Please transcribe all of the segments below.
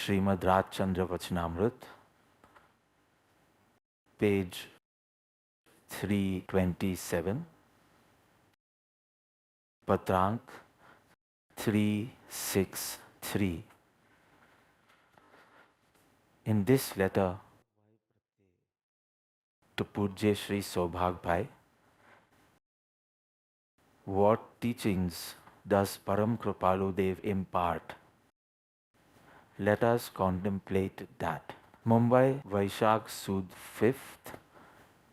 Srimad Rajchandra Vachanamrit, page 327, Patrank 363. In this letter to Pujya Sri Sobhag Bhai, what teachings does Param Kripalu Dev impart? Let us contemplate that. Mumbai, Vaishak Sud 5th,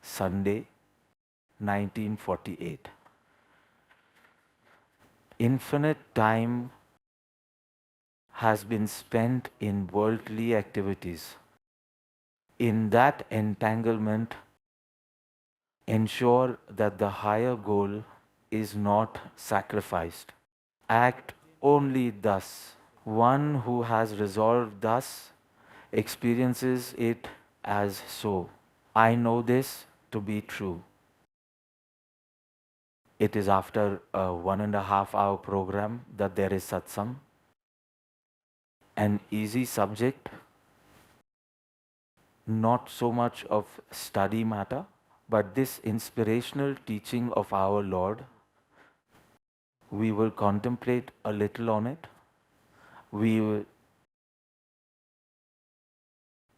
Sunday, 1948. Infinite time has been spent in worldly activities. In that entanglement, ensure that the higher goal is not sacrificed. Act only thus. One who has resolved thus experiences it as so. I know this to be true. It is after a 1.5 hour program that there is satsang. An easy subject, not so much of study matter, but this inspirational teaching of our Lord, we will contemplate a little on it. We will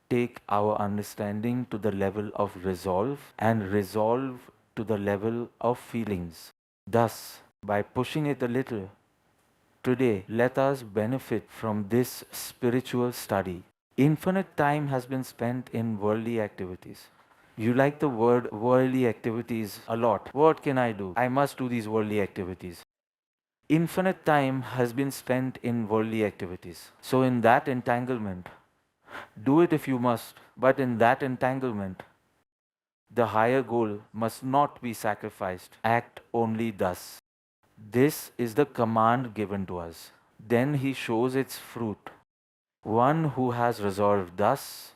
take our understanding to the level of resolve and resolve to the level of feelings. Thus, by pushing it a little, today let us benefit from this spiritual study. Infinite time has been spent in worldly activities. You like the word worldly activities a lot. What can I do? I must do these worldly activities. Infinite time has been spent in worldly activities. So, in that entanglement, do it if you must, but in that entanglement, the higher goal must not be sacrificed. Act only thus. This is the command given to us. Then he shows its fruit. One who has resolved thus,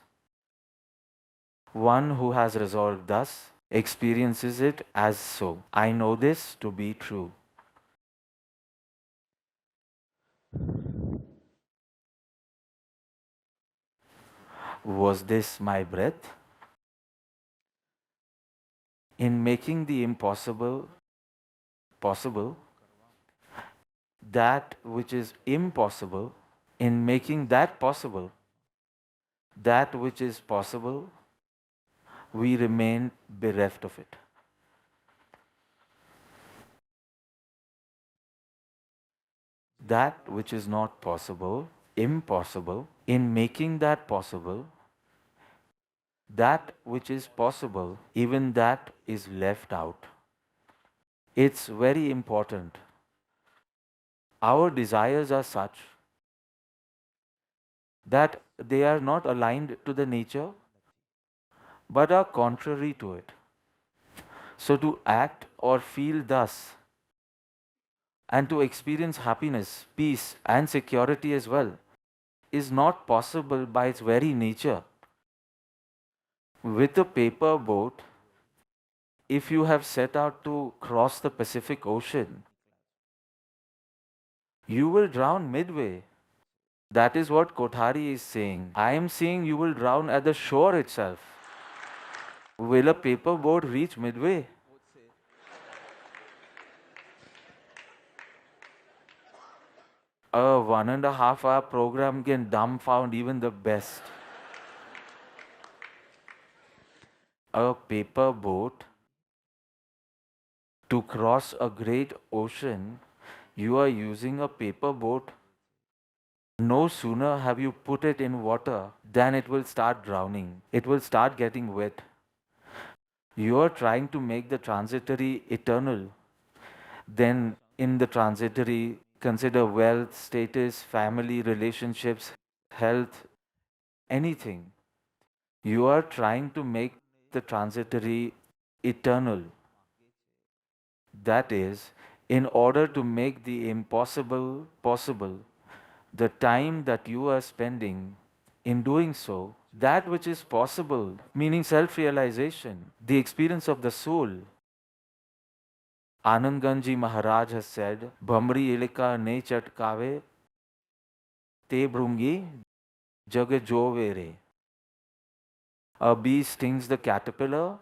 one who has resolved thus, experiences it as so. I know this to be true. Was this my breath? In making the impossible possible, that which is impossible, in making that possible, that which is possible, we remain bereft of it. That which is not possible, impossible, in making that possible, that which is possible, even that is left out. It's very important. Our desires are such that they are not aligned to the nature but are contrary to it. So, to act or feel thus and to experience happiness, peace, and security as well is not possible by its very nature. With a paper boat, if you have set out to cross the Pacific Ocean, you will drown midway. That is what Kothari is saying. I am saying you will drown at the shore itself. Will a paper boat reach midway? A 1.5 hour program can dumbfound even the best. A paper boat to cross a great ocean, you are using a paper boat. No sooner have you put it in water than it will start drowning. It will start getting wet. You are trying to make the transitory eternal. Then, in the transitory, consider wealth, status, family, relationships, health, anything. You are trying to make the transitory eternal. That is, in order to make the impossible possible, the time that you are spending in doing so, that which is possible, meaning self realization, the experience of the soul. Anand Ganji Maharaj has said, Bhamri ilika ne chatkave, te brungi Jagajovere. A bee stings the caterpillar,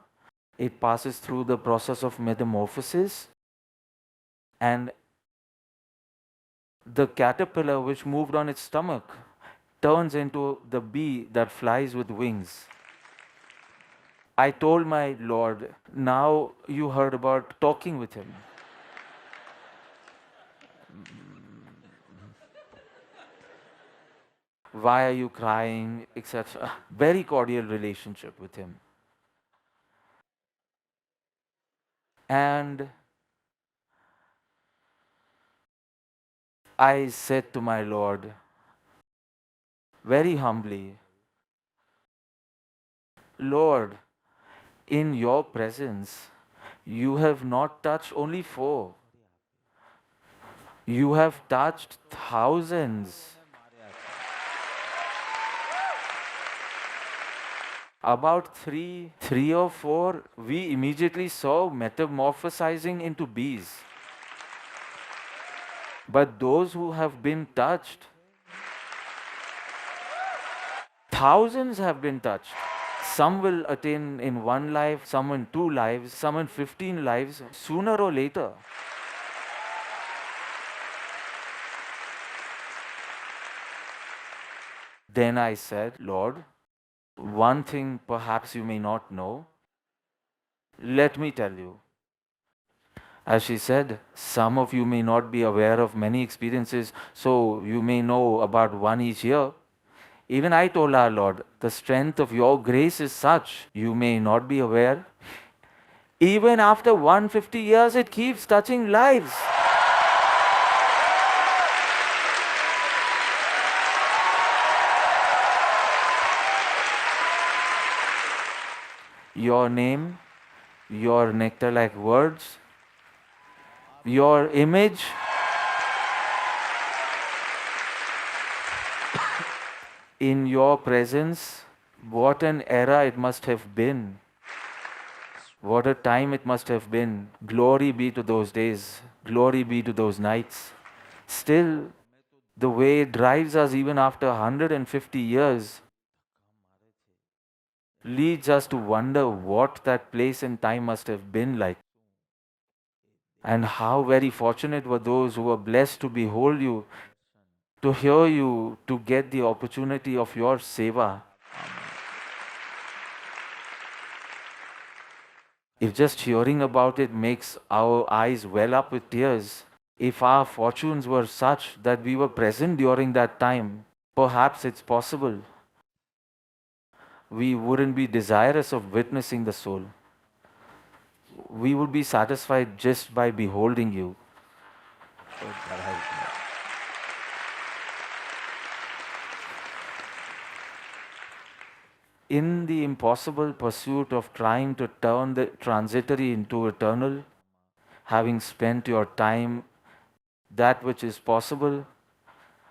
it passes through the process of metamorphosis, and the caterpillar which moved on its stomach turns into the bee that flies with wings. I told my Lord, now you heard about talking with him. Why are you crying, etc. Very cordial relationship with him. And I said to my Lord, very humbly, Lord, in your presence, you have not touched only four, you have touched thousands. About three or four, we immediately saw metamorphosizing into bees. But those who have been touched, thousands have been touched. Some will attain in one life, some in 2 lives, some in 15 lives, sooner or later. Then I said, Lord, one thing perhaps you may not know. Let me tell you. As she said, some of you may not be aware of many experiences, so you may know about one each year. Even I told our Lord, the strength of your grace is such, you may not be aware. Even after 150 years, it keeps touching lives. Your name, your nectar like words, your image, in your presence, what an era it must have been. What a time it must have been. Glory be to those days. Glory be to those nights. Still, the way it drives us even after 150 years leads us to wonder what that place and time must have been like. And how very fortunate were those who were blessed to behold you, to hear you, to get the opportunity of your seva. If just hearing about it makes our eyes well up with tears, if our fortunes were such that we were present during that time, perhaps it's possible we wouldn't be desirous of witnessing the soul. We would be satisfied just by beholding you. In the impossible pursuit of trying to turn the transitory into eternal, having spent your time that which is possible,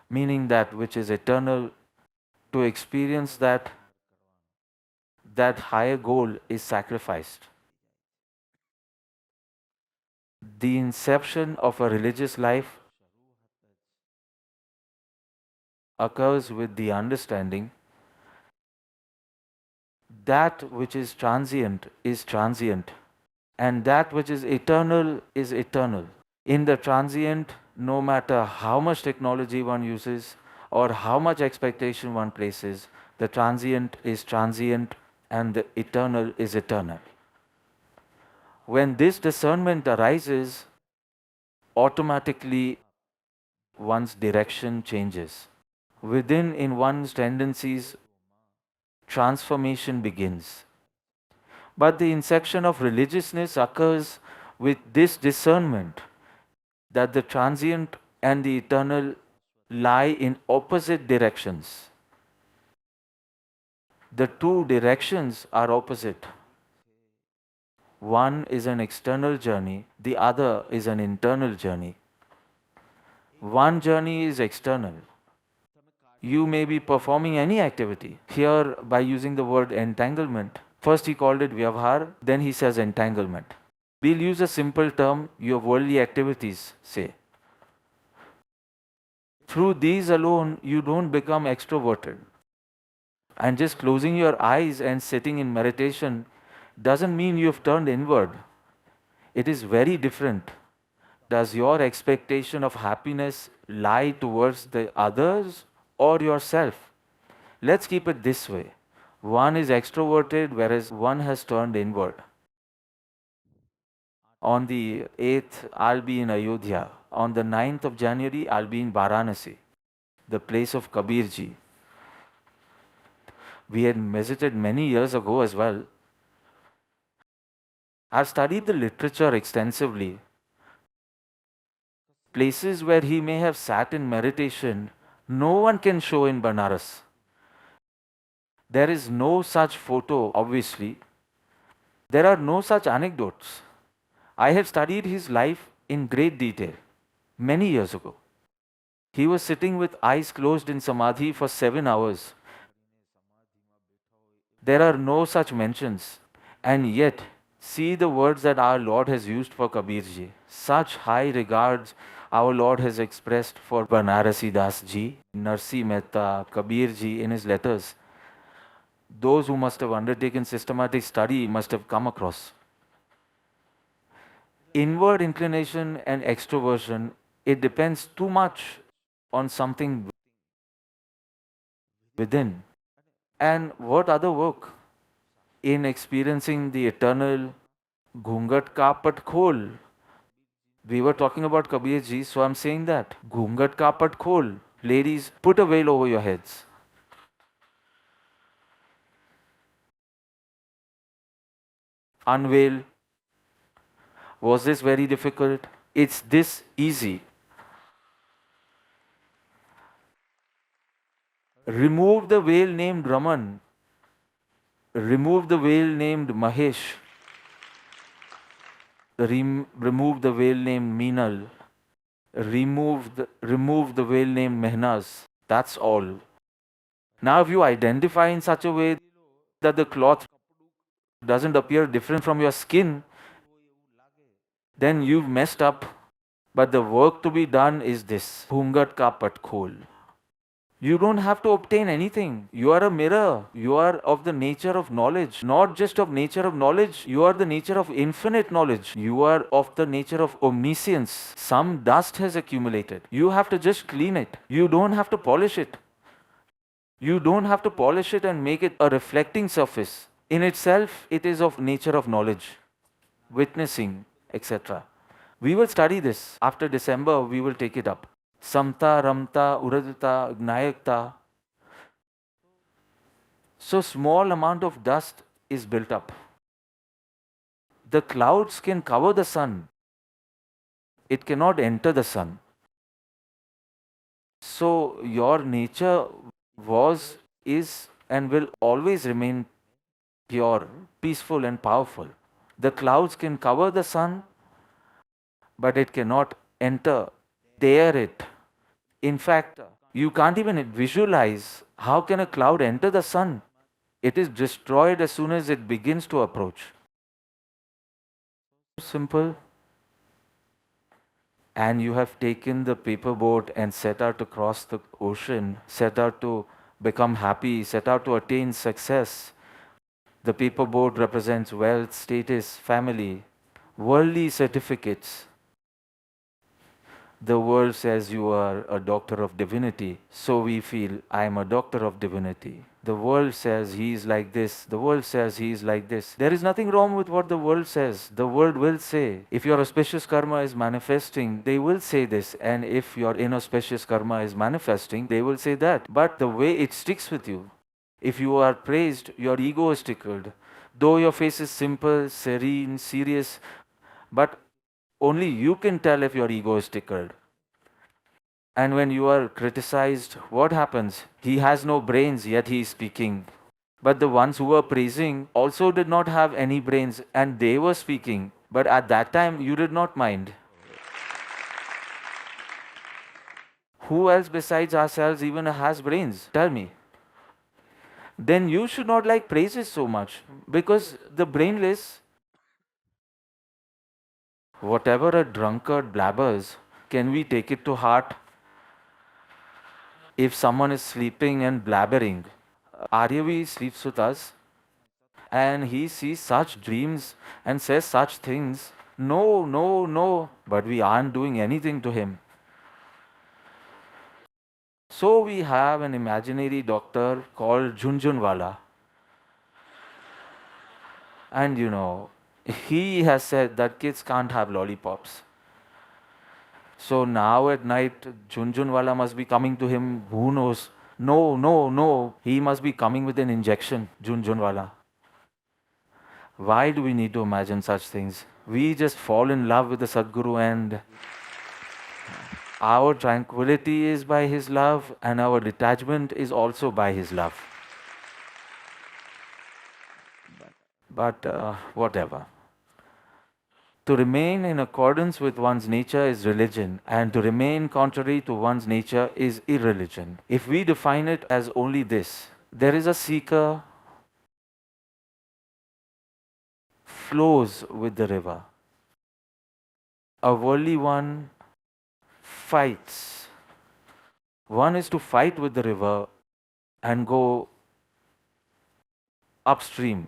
meaning that which is eternal, to experience that higher goal is sacrificed. The inception of a religious life occurs with the understanding that which is transient, and that which is eternal is eternal. In the transient, no matter how much technology one uses or how much expectation one places, the transient is transient and the eternal is eternal. When this discernment arises, automatically one's direction changes. Within in one's tendencies, transformation begins. But the inception of religiousness occurs with this discernment that the transient and the eternal lie in opposite directions. The two directions are opposite. One is an external journey, the other is an internal journey. One journey is external. You may be performing any activity. Here, by using the word entanglement, first he called it vyavhar, then he says entanglement. We'll use a simple term, your worldly activities, say. Through these alone, you don't become extroverted. And just closing your eyes and sitting in meditation doesn't mean you've turned inward. It is very different. Does your expectation of happiness lie towards the others or yourself? Let's keep it this way. One is extroverted, whereas one has turned inward. On the 8th, I'll be in Ayodhya. On the 9th of January, I'll be in Varanasi, the place of Kabirji. We had visited many years ago as well. I've studied the literature extensively. Places where he may have sat in meditation, no one can show in Banaras. There is no such photo, obviously. There are no such anecdotes. I have studied his life in great detail many years ago. He was sitting with eyes closed in samadhi for 7 hours. There are no such mentions. And yet, see the words that our Lord has used for Kabirji. Such high regards our Lord has expressed for Banarasi Das Ji, Narsi Mehta, Kabirji in his letters. Those who must have undertaken systematic study must have come across. Inward inclination and extroversion, it depends too much on something within. And what other work in experiencing the eternal Ghungat ka pat khol? We were talking about Kabir Ji, so I'm saying that. Ghungat ka pat khol. Ladies, put a veil over your heads. Unveil. Was this very difficult? It's this easy. Remove the veil named Raman. Remove the veil named Mahesh. Remove the veil named Meenal. Remove the veil named Mehnaz. That's all. Now, if you identify in such a way that the cloth doesn't appear different from your skin, then you've messed up. But the work to be done is this. Ghungat ka pat khol. You don't have to obtain anything. You are a mirror. You are of the nature of knowledge. Not just of nature of knowledge, you are the nature of infinite knowledge. You are of the nature of omniscience. Some dust has accumulated. You have to just clean it. You don't have to polish it. You don't have to polish it and make it a reflecting surface. In itself, it is of nature of knowledge, witnessing, etc. We will study this. After December, we will take it up. Samta, Ramta, Uradita, Gnayakta. So small amount of dust is built up. The clouds can cover the sun. It cannot enter the sun. So your nature was, is, and will always remain pure, peaceful, and powerful. The clouds can cover the sun, but it cannot enter, dare it. In fact, you can't even visualize how can a cloud enter the sun. It is destroyed as soon as it begins to approach. Simple. And you have taken the paper boat and set out to cross the ocean, set out to become happy, set out to attain success. The paper boat represents wealth, status, family, worldly certificates. The world says you are a doctor of divinity, so we feel I am a doctor of divinity. The world says he is like this, the world says he is like this. There is nothing wrong with what the world says. The world will say, if your auspicious karma is manifesting, they will say this, and if your inauspicious karma is manifesting, they will say that. But the way it sticks with you, if you are praised, your ego is tickled. Though your face is simple, serene, serious, but only you can tell if your ego is tickled. And when you are criticized, what happens? He has no brains, yet he is speaking. But the ones who were praising also did not have any brains, and they were speaking. But at that time, you did not mind. Who else besides ourselves even has brains? Tell me. Then you should not like praises so much, because the brainless, whatever a drunkard blabbers, can we take it to heart? If someone is sleeping and blabbering, Aryavi sleeps with us and he sees such dreams and says such things. No, no, no, but we aren't doing anything to him. So we have an imaginary doctor called Junjunwala. And he has said that kids can't have lollipops. So now at night, Junjunwala must be coming to him. Who knows? No, no, no. He must be coming with an injection, Junjunwala. Why do we need to imagine such things? We just fall in love with the Sadguru, and our tranquility is by his love and our detachment is also by his love. But whatever. To remain in accordance with one's nature is religion, and to remain contrary to one's nature is irreligion. If we define it as only this, there is a seeker flows with the river. A worldly one fights. One is to fight with the river and go upstream,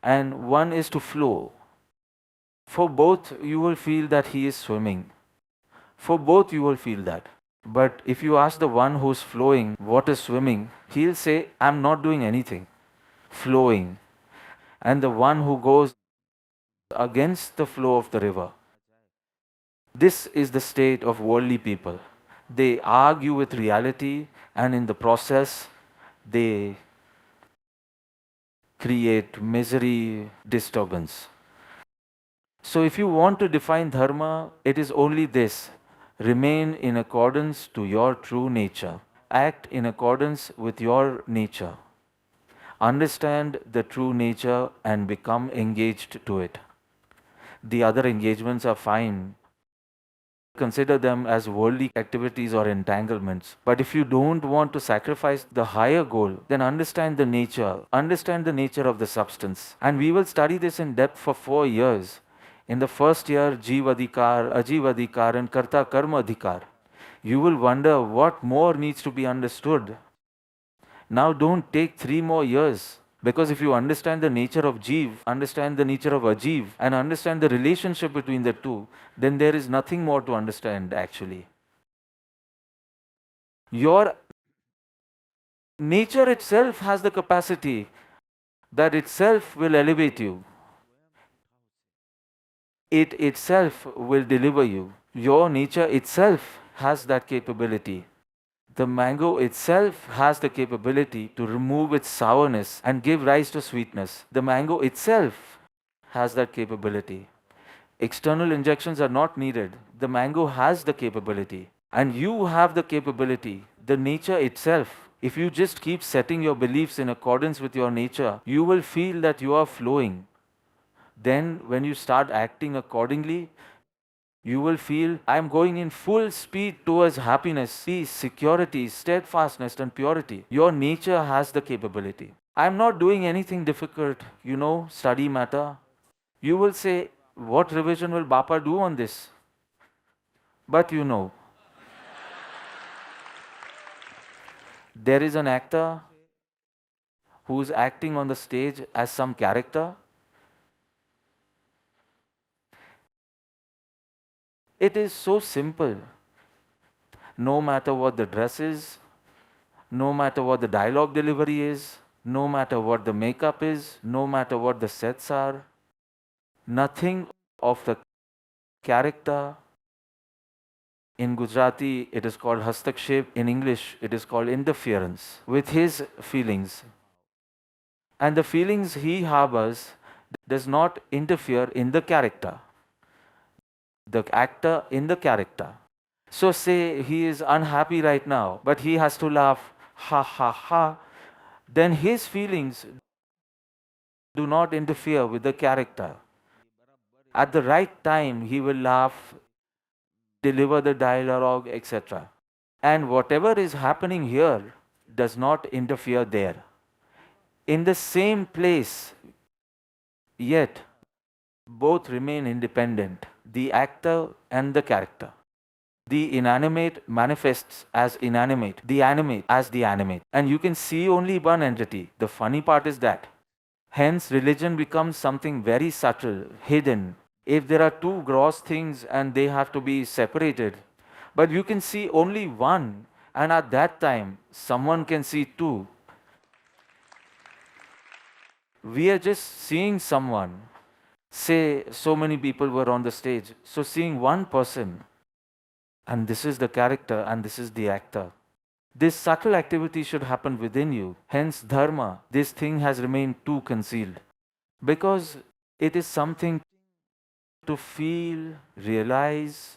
and one is to flow. For both, you will feel that he is swimming. For both, you will feel that. But if you ask the one who's flowing what is swimming, he'll say, I'm not doing anything, flowing. And the one who goes against the flow of the river, this is the state of worldly people. They argue with reality, and in the process, they create misery, disturbance. So, if you want to define dharma, it is only this: remain in accordance to your true nature, act in accordance with your nature, understand the true nature, and become engaged to it. The other engagements are fine. Consider them as worldly activities or entanglements. But if you don't want to sacrifice the higher goal, then understand the nature of the substance. And we will study this in depth for 4 years. In the first year, Jivadikar, Ajivadikar, and Karta Karma Adhikar. You will wonder what more needs to be understood. Now don't take 3 more years. Because if you understand the nature of Jeev, understand the nature of Ajeev, and understand the relationship between the two, then there is nothing more to understand actually. Your nature itself has the capacity that itself will elevate you. It itself will deliver you. Your nature itself has that capability. The mango itself has the capability to remove its sourness and give rise to sweetness. The mango itself has that capability. External injections are not needed. The mango has the capability. And you have the capability, the nature itself. If you just keep setting your beliefs in accordance with your nature, you will feel that you are flowing. Then, when you start acting accordingly, you will feel, I am going in full speed towards happiness, peace, security, steadfastness, and purity. Your nature has the capability. I am not doing anything difficult, study matter. You will say, what revision will Bapa do on this? But there is an actor who is acting on the stage as some character. It is so simple. No matter what the dress is, no matter what the dialogue delivery is, no matter what the makeup is, no matter what the sets are, nothing of the character. In Gujarati, it is called hastakshep. In English, it is called interference with his feelings. And the feelings he harbors does not interfere in the character, the actor in the character. So say he is unhappy right now, but he has to laugh, ha ha ha, then his feelings do not interfere with the character. At the right time, he will laugh, deliver the dialogue, etc. And whatever is happening here does not interfere there. In the same place, yet both remain independent, the actor and the character. The inanimate manifests as inanimate, the animate as the animate. And you can see only one entity. The funny part is that. Hence, religion becomes something very subtle, hidden. If there are two gross things and they have to be separated, but you can see only one, and at that time, someone can see two. We are just seeing someone. Say, so many people were on the stage. So, seeing one person, and this is the character, and this is the actor. This subtle activity should happen within you. Hence, dharma, this thing has remained too concealed. Because it is something to feel, realize.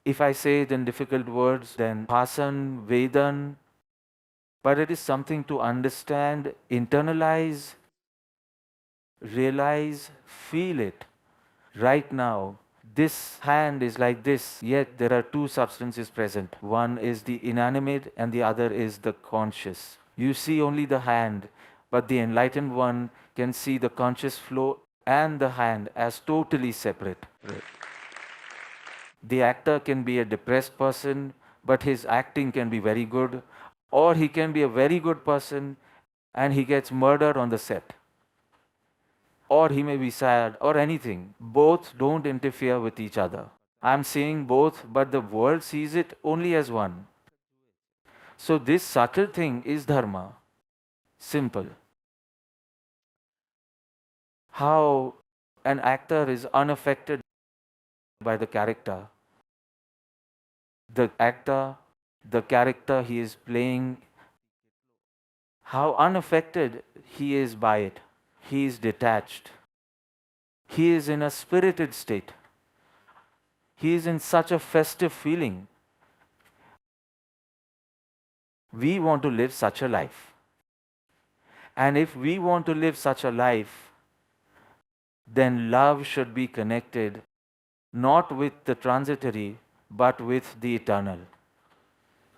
If I say it in difficult words, then Pasan, Vedan, but it is something to understand, internalize, realize, feel it. Right now, this hand is like this, yet there are two substances present. One is the inanimate and the other is the conscious. You see only the hand, but the enlightened one can see the conscious flow and the hand as totally separate. The actor can be a depressed person, but his acting can be very good, or he can be a very good person and he gets murdered on the set. Or he may be sad or anything. Both don't interfere with each other. I'm saying both, but the world sees it only as one. So, this subtle thing is dharma. Simple. How an actor is unaffected by the character. The actor, the character he is playing, how unaffected he is by it. He is detached. He is in a spirited state. He is in such a festive feeling. We want to live such a life. And if we want to live such a life, then love should be connected not with the transitory, but with the eternal.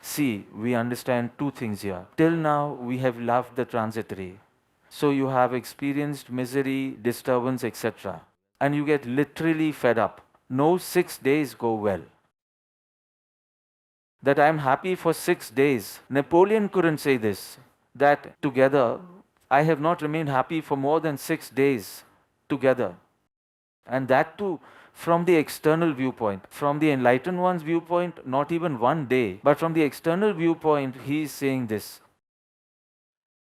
See, we understand two things here. Till now, we have loved the transitory. So you have experienced misery, disturbance, etc. And you get literally fed up. No 6 days go well. That I am happy for 6 days. Napoleon couldn't say this. That together, I have not remained happy for more than 6 days together. And that too, from the external viewpoint. From the enlightened one's viewpoint, not even 1 day. But from the external viewpoint, he is saying this.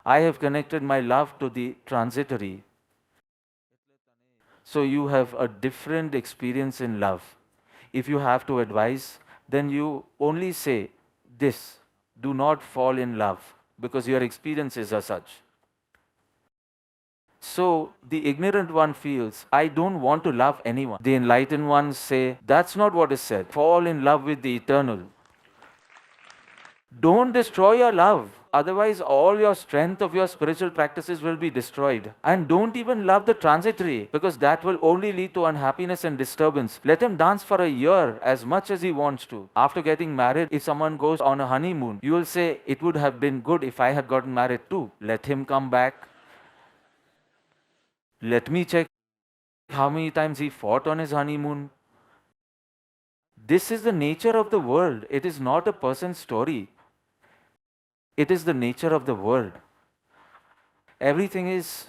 I have connected my love to the transitory. So you have a different experience in love. If you have to advise, then you only say this: do not fall in love, because your experiences are such. So the ignorant one feels, I don't want to love anyone. The enlightened ones say, that's not what is said. Fall in love with the eternal. Don't destroy your love. Otherwise, all your strength of your spiritual practices will be destroyed. And don't even love the transitory, because that will only lead to unhappiness and disturbance. Let him dance for a year as much as he wants to. After getting married, if someone goes on a honeymoon, you will say, it would have been good if I had gotten married too. Let him come back. Let me check how many times he fought on his honeymoon. This is the nature of the world. It is not a person's story. It is the nature of the world. Everything is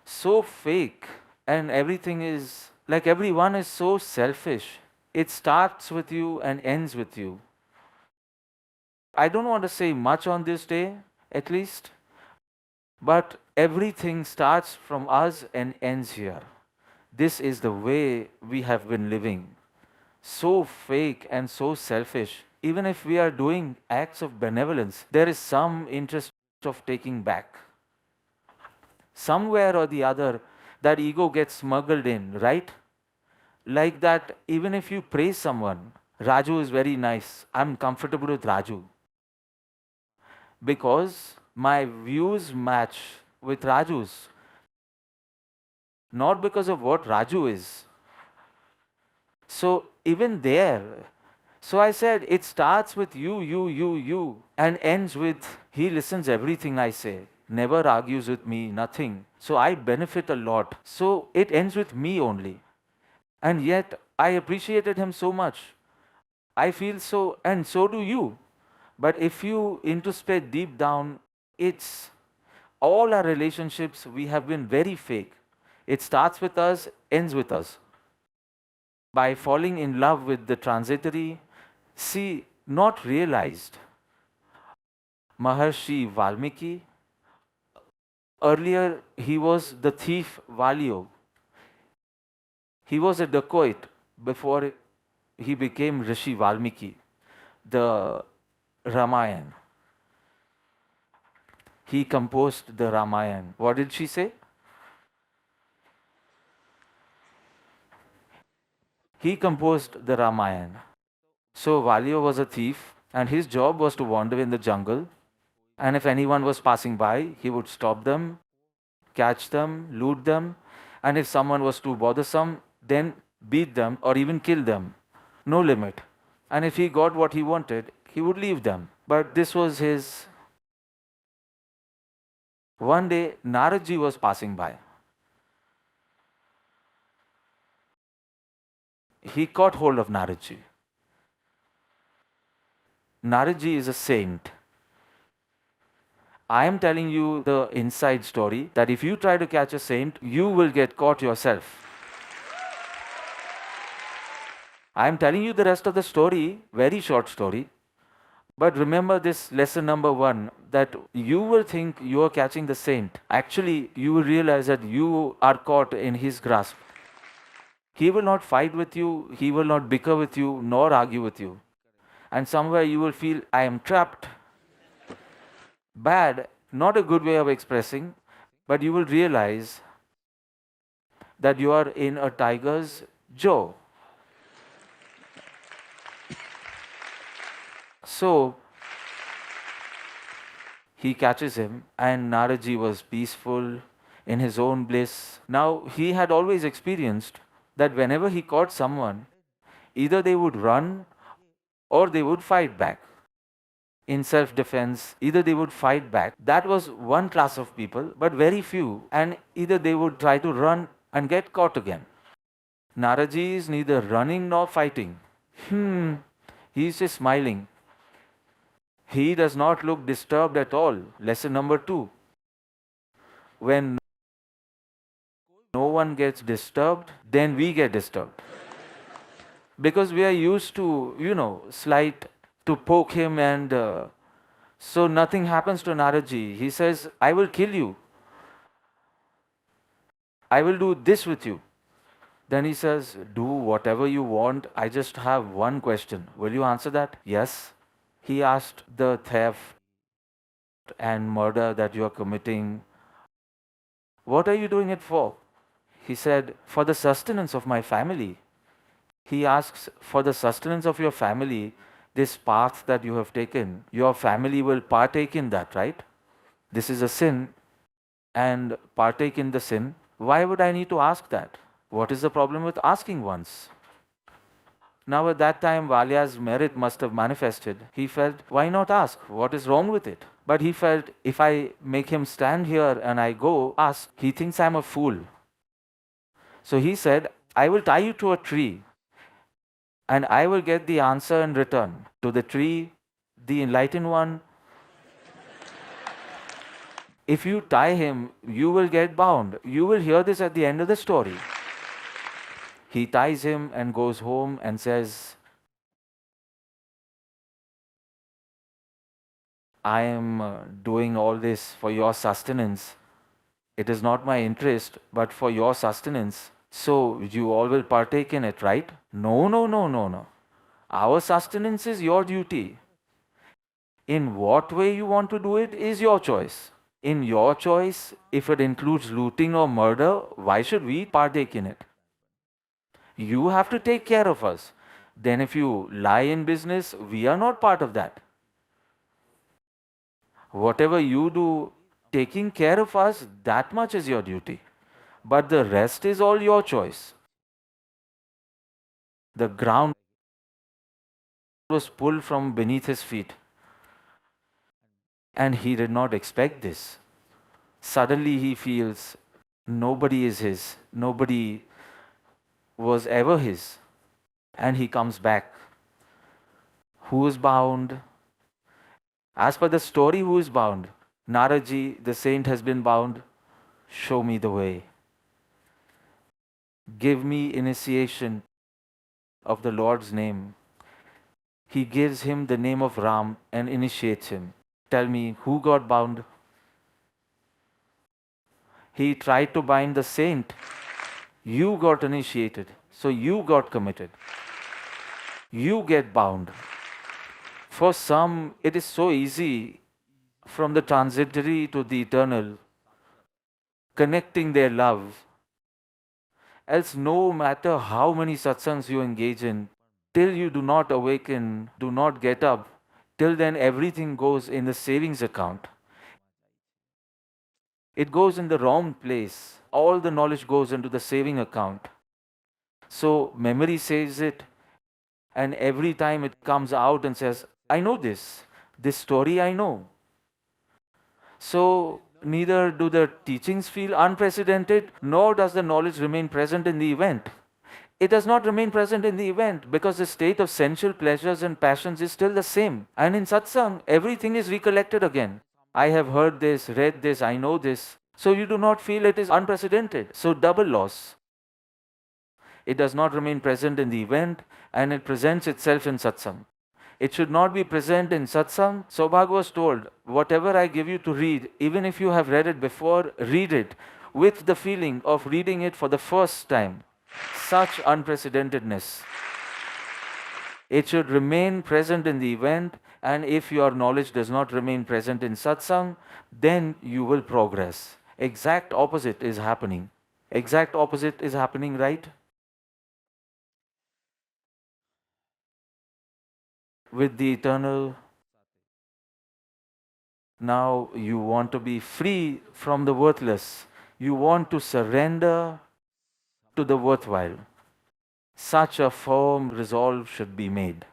so fake, and everything is like everyone is so selfish. It starts with you and ends with you. I don't want to say much on this day, at least, but everything starts from us and ends here. This is the way we have been living. So fake and so selfish. Even if we are doing acts of benevolence, there is some interest of taking back. Somewhere or the other, that ego gets smuggled in, right? Like that, even if you praise someone, Raju is very nice, I'm comfortable with Raju. Because my views match with Raju's. Not because of what Raju is. So even there, so I said, it starts with you, and ends with he listens everything I say, never argues with me, nothing. So I benefit a lot. So it ends with me only. And yet I appreciated him so much. I feel so, and so do you. But if you introspect deep down, it's all our relationships, we have been very fake. It starts with us, ends with us. By falling in love with the transitory, see, not realized. Maharshi Valmiki, earlier he was the thief Valio. He was a dacoit before he became Rishi Valmiki, the Ramayana. He composed the Ramayana. What did she say? He composed the Ramayana. So Valio was a thief, and his job was to wander in the jungle. And if anyone was passing by, he would stop them, catch them, loot them, and if someone was too bothersome, then beat them or even kill them. No limit. And if he got what he wanted, he would leave them. But this was his. One day, Naradji was passing by. He caught hold of Naradji. Naradji is a saint. I am telling you the inside story that if you try to catch a saint, you will get caught yourself. I am telling you the rest of the story, very short story. But remember this lesson number 1, that you will think you are catching the saint. Actually, you will realize that you are caught in his grasp. He will not fight with you, he will not bicker with you, nor argue with you. And somewhere you will feel, I am trapped. Bad, not a good way of expressing, but you will realize that you are in a tiger's jaw. So he catches him, and Naradji was peaceful in his own bliss. Now he had always experienced that whenever he caught someone, either they would run or they would fight back. In self defense, either they would fight back. That was one class of people, but very few, and either they would try to run and get caught again. Naradji is neither running nor fighting. He is just smiling. He does not look disturbed at all. Lesson number 2. When no one gets disturbed, then we get disturbed. Because we are used to, slight, to poke him, and so nothing happens to Naradji. He says, I will kill you. I will do this with you. Then he says, do whatever you want. I just have one question. Will you answer that? Yes. He asked the theft and murder that you are committing, what are you doing it for? He said, for the sustenance of my family. He asks, for the sustenance of your family, this path that you have taken, your family will partake in that, right? This is a sin, and partake in the sin. Why would I need to ask that? What is the problem with asking once? Now at that time, Valia's merit must have manifested. He felt, why not ask? What is wrong with it? But he felt, if I make him stand here and I go ask, he thinks I'm a fool. So he said, I will tie you to a tree, and I will get the answer in return. To the tree, the enlightened one. If you tie him, you will get bound. You will hear this at the end of the story. He ties him and goes home and says, I am doing all this for your sustenance. It is not my interest, but for your sustenance. So you all will partake in it, right? No, no, no, no, no. Our sustenance is your duty. In what way you want to do it is your choice. In your choice, if it includes looting or murder, why should we partake in it? You have to take care of us. Then if you lie in business, we are not part of that. Whatever you do, taking care of us, that much is your duty. But the rest is all your choice. The ground was pulled from beneath his feet. And he did not expect this. Suddenly he feels nobody is his, nobody was ever his. And he comes back. Who is bound? As per the story, who is bound? Naraji, the saint, has been bound. Show me the way. Give me initiation of the Lord's name. He gives him the name of Ram and initiates him. Tell me, who got bound? He tried to bind the saint. You got initiated. So you got committed. You get bound. For some, it is so easy from the transitory to the eternal, connecting their love. Else, no matter how many satsangs you engage in, till you do not awaken, do not get up, till then everything goes in the savings account. It goes in the wrong place. All the knowledge goes into the saving account. So memory says it, and every time it comes out and says, I know this story I know. So neither do the teachings feel unprecedented, nor does the knowledge remain present in the event. It does not remain present in the event because the state of sensual pleasures and passions is still the same. And in satsang, everything is recollected again. I have heard this, read this, I know this. So you do not feel it is unprecedented. So double loss. It does not remain present in the event and it presents itself in satsang. It should not be present in satsang. Saubhag was told, whatever I give you to read, even if you have read it before, read it with the feeling of reading it for the first time. Such unprecedentedness. It should remain present in the event, and if your knowledge does not remain present in satsang, then you will progress. Exact opposite is happening. Exact opposite is happening, right? With the eternal, now you want to be free from the worthless. You want to surrender to the worthwhile. Such a firm resolve should be made.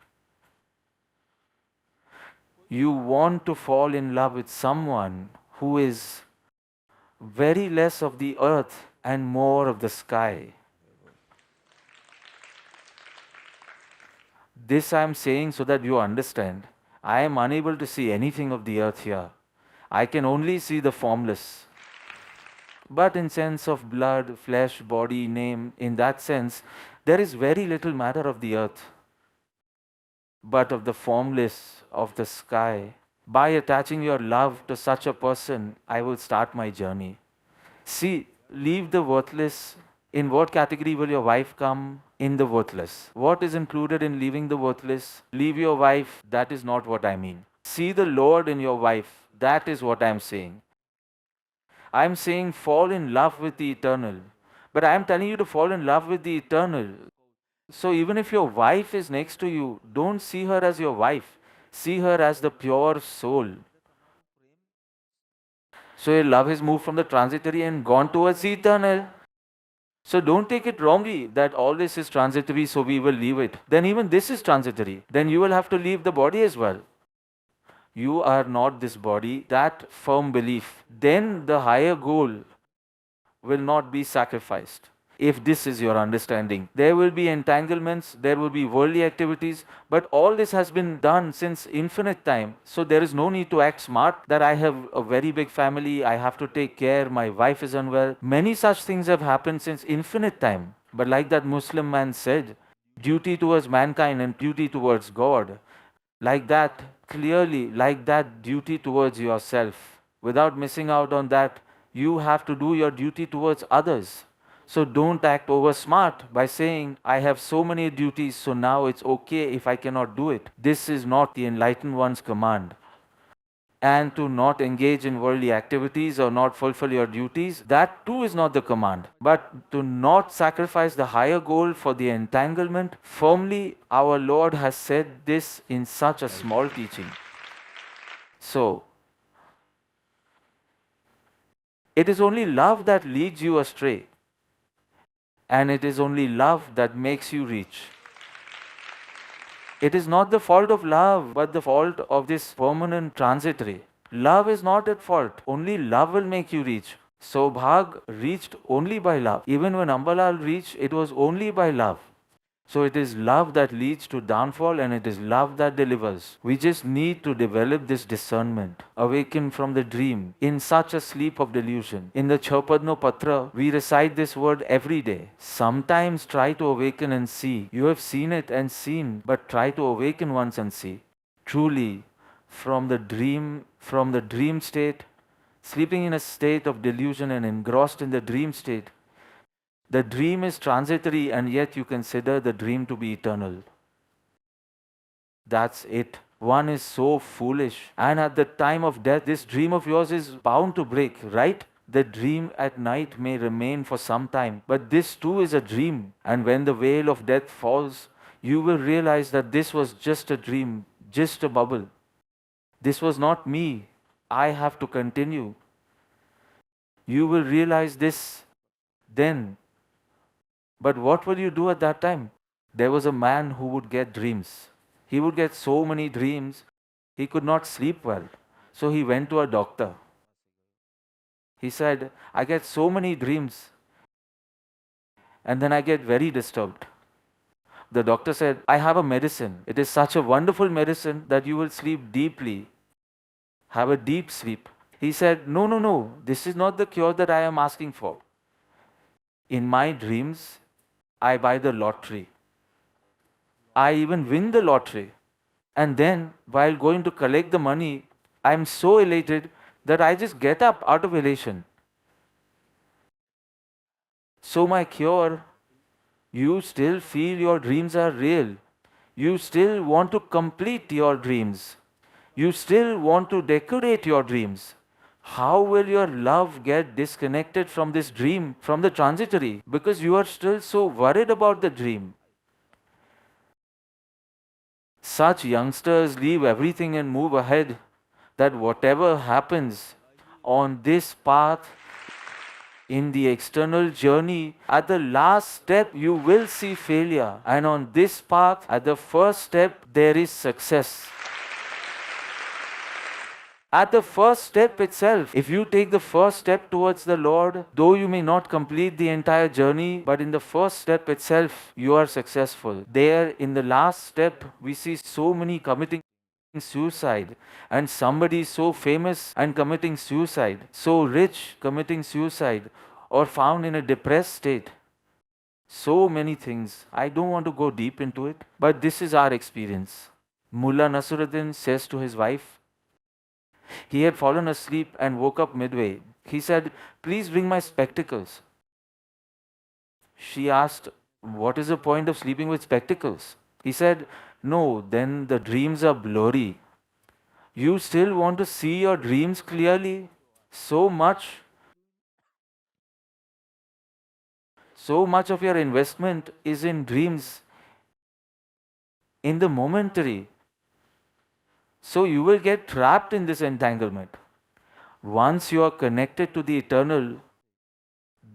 You want to fall in love with someone who is very less of the earth and more of the sky. This I am saying so that you understand. I am unable to see anything of the earth here. I can only see the formless. But in sense of blood, flesh, body, name, in that sense, there is very little matter of the earth, but of the formless of the sky. By attaching your love to such a person, I will start my journey. See, leave the worthless. In what category will your wife come? In the worthless. What is included in leaving the worthless? Leave your wife, that is not what I mean. See the Lord in your wife, that is what I am saying. I am saying fall in love with the eternal. But I am telling you to fall in love with the eternal. So even if your wife is next to you, don't see her as your wife. See her as the pure soul. So your love has moved from the transitory and gone towards the eternal. So don't take it wrongly that all this is transitory, so we will leave it. Then even this is transitory. Then you will have to leave the body as well. You are not this body, that firm belief. Then the higher goal will not be sacrificed. If this is your understanding, there will be entanglements, there will be worldly activities, but all this has been done since infinite time. So there is no need to act smart that I have a very big family, I have to take care, my wife is unwell. Many such things have happened since infinite time. But like that Muslim man said, duty towards mankind and duty towards God. Like that, clearly, like that duty towards yourself. Without missing out on that, you have to do your duty towards others. So don't act over smart by saying, I have so many duties, so now it's okay if I cannot do it. This is not the enlightened one's command. And to not engage in worldly activities or not fulfill your duties, that too is not the command. But to not sacrifice the higher goal for the entanglement, firmly our Lord has said this in such a small teaching. So, it is only love that leads you astray. And it is only love that makes you reach. It is not the fault of love, but the fault of this permanent transitory. Love is not at fault. Only love will make you reach. Saubhag reached only by love. Even when Ambalal reached, it was only by love. So it is love that leads to downfall, and it is love that delivers. We just need to develop this discernment, awaken from the dream in such a sleep of delusion. In the Chaupadno Patra, we recite this word every day. Sometimes try to awaken and see. You have seen it and seen, but try to awaken once and see. Truly, from the dream state, sleeping in a state of delusion and engrossed in the dream state, the dream is transitory, and yet you consider the dream to be eternal. That's it. One is so foolish. And at the time of death, this dream of yours is bound to break, right? The dream at night may remain for some time, but this too is a dream. And when the veil of death falls, you will realize that this was just a dream, just a bubble. This was not me. I have to continue. You will realize this then. But what will you do at that time? There was a man who would get dreams. He would get so many dreams, he could not sleep well. So he went to a doctor. He said, I get so many dreams, and then I get very disturbed. The doctor said, I have a medicine. It is such a wonderful medicine that you will sleep deeply, have a deep sleep. He said, no, no, no, this is not the cure that I am asking for. In my dreams, I buy the lottery. I even win the lottery. And then, while going to collect the money, I am so elated that I just get up out of elation. So, my cure, you still feel your dreams are real. You still want to complete your dreams. You still want to decorate your dreams. How will your love get disconnected from this dream, from the transitory? Because you are still so worried about the dream. Such youngsters leave everything and move ahead, that whatever happens on this path, in the external journey, at the last step you will see failure, and on this path, at the first step, there is success. At the first step itself, if you take the first step towards the Lord, though you may not complete the entire journey, but in the first step itself, you are successful. There, in the last step, we see so many committing suicide, and somebody so famous and committing suicide, so rich committing suicide, or found in a depressed state. So many things. I don't want to go deep into it, but this is our experience. Mullah Nasruddin says to his wife, he had fallen asleep and woke up midway. He said, please bring my spectacles. She asked, what is the point of sleeping with spectacles? He said, no, then the dreams are blurry. You still want to see your dreams clearly? So much of your investment is in dreams, in the momentary. So you will get trapped in this entanglement. Once you are connected to the eternal,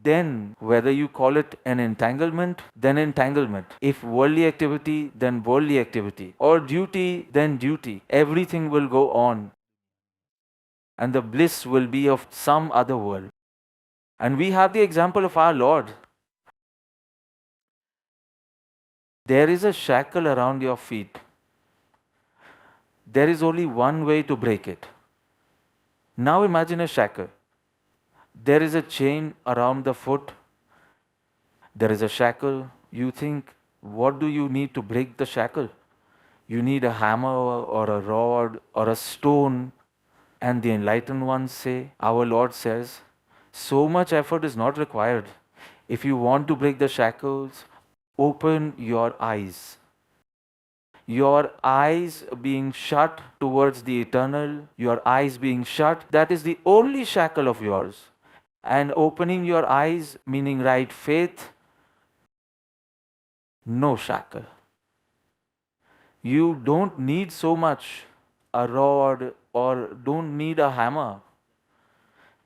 then whether you call it an entanglement, then entanglement. If worldly activity, then worldly activity. Or duty, then duty. Everything will go on. And the bliss will be of some other world. And we have the example of our Lord. There is a shackle around your feet. There is only one way to break it. Now imagine a shackle. There is a chain around the foot. There is a shackle. You think, what do you need to break the shackle? You need a hammer or a rod or a stone. And the enlightened ones say, our Lord says, so much effort is not required. If you want to break the shackles, open your eyes. Your eyes being shut towards the eternal, your eyes being shut, that is the only shackle of yours. And opening your eyes, meaning right faith, no shackle. You don't need so much a rod or don't need a hammer.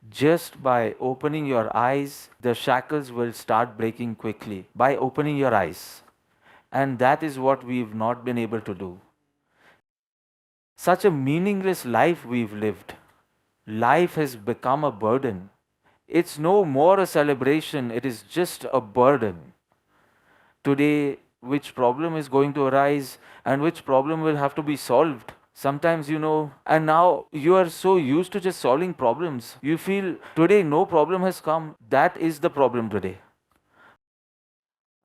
Just by opening your eyes, the shackles will start breaking quickly. By opening your eyes. And that is what we've not been able to do. Such a meaningless life we've lived. Life has become a burden. It's no more a celebration, it is just a burden. Today, which problem is going to arise and which problem will have to be solved. Sometimes, and now you are so used to just solving problems. You feel today no problem has come. That is the problem today.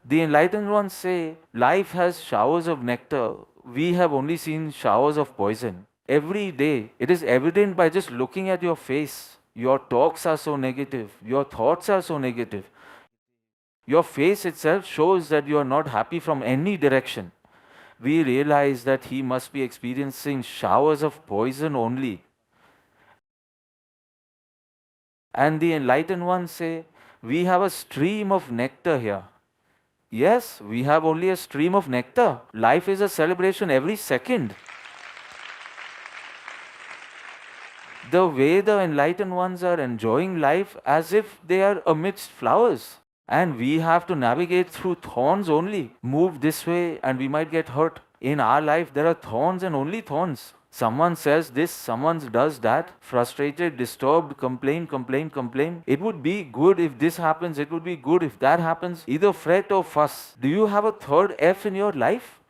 The enlightened ones say life has showers of nectar. We have only seen showers of poison. Every day, it is evident by just looking at your face. Your talks are so negative. Your thoughts are so negative. Your face itself shows that you are not happy from any direction. We realize that he must be experiencing showers of poison only. And the enlightened ones say, we have a stream of nectar here. Yes, we have only a stream of nectar. Life is a celebration every second. The way the enlightened ones are enjoying life as if they are amidst flowers. And we have to navigate through thorns only. Move this way and we might get hurt. In our life, there are thorns and only thorns. Someone says this, someone does that, frustrated, disturbed, complain. It would be good if this happens, it would be good if that happens. Either fret or fuss. Do you have a third F in your life?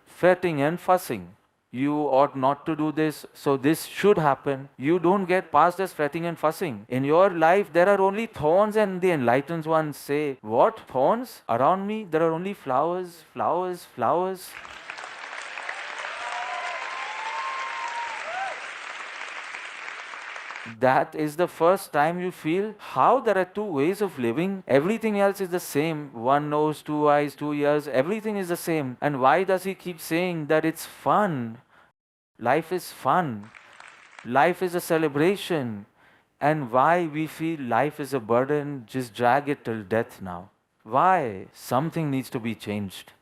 Fretting and fussing. You ought not to do this, so this should happen. You don't get past this fretting and fussing. In your life, there are only thorns, and the enlightened ones say, what? Thorns? Around me, there are only flowers, flowers, flowers. That is the first time you feel how there are two ways of living. Everything else is the same. One nose, two eyes, 2 ears, everything is the same. And why does he keep saying that it's fun? Life is fun. Life is a celebration. And why we feel life is a burden, just drag it till death now. Why? Something needs to be changed.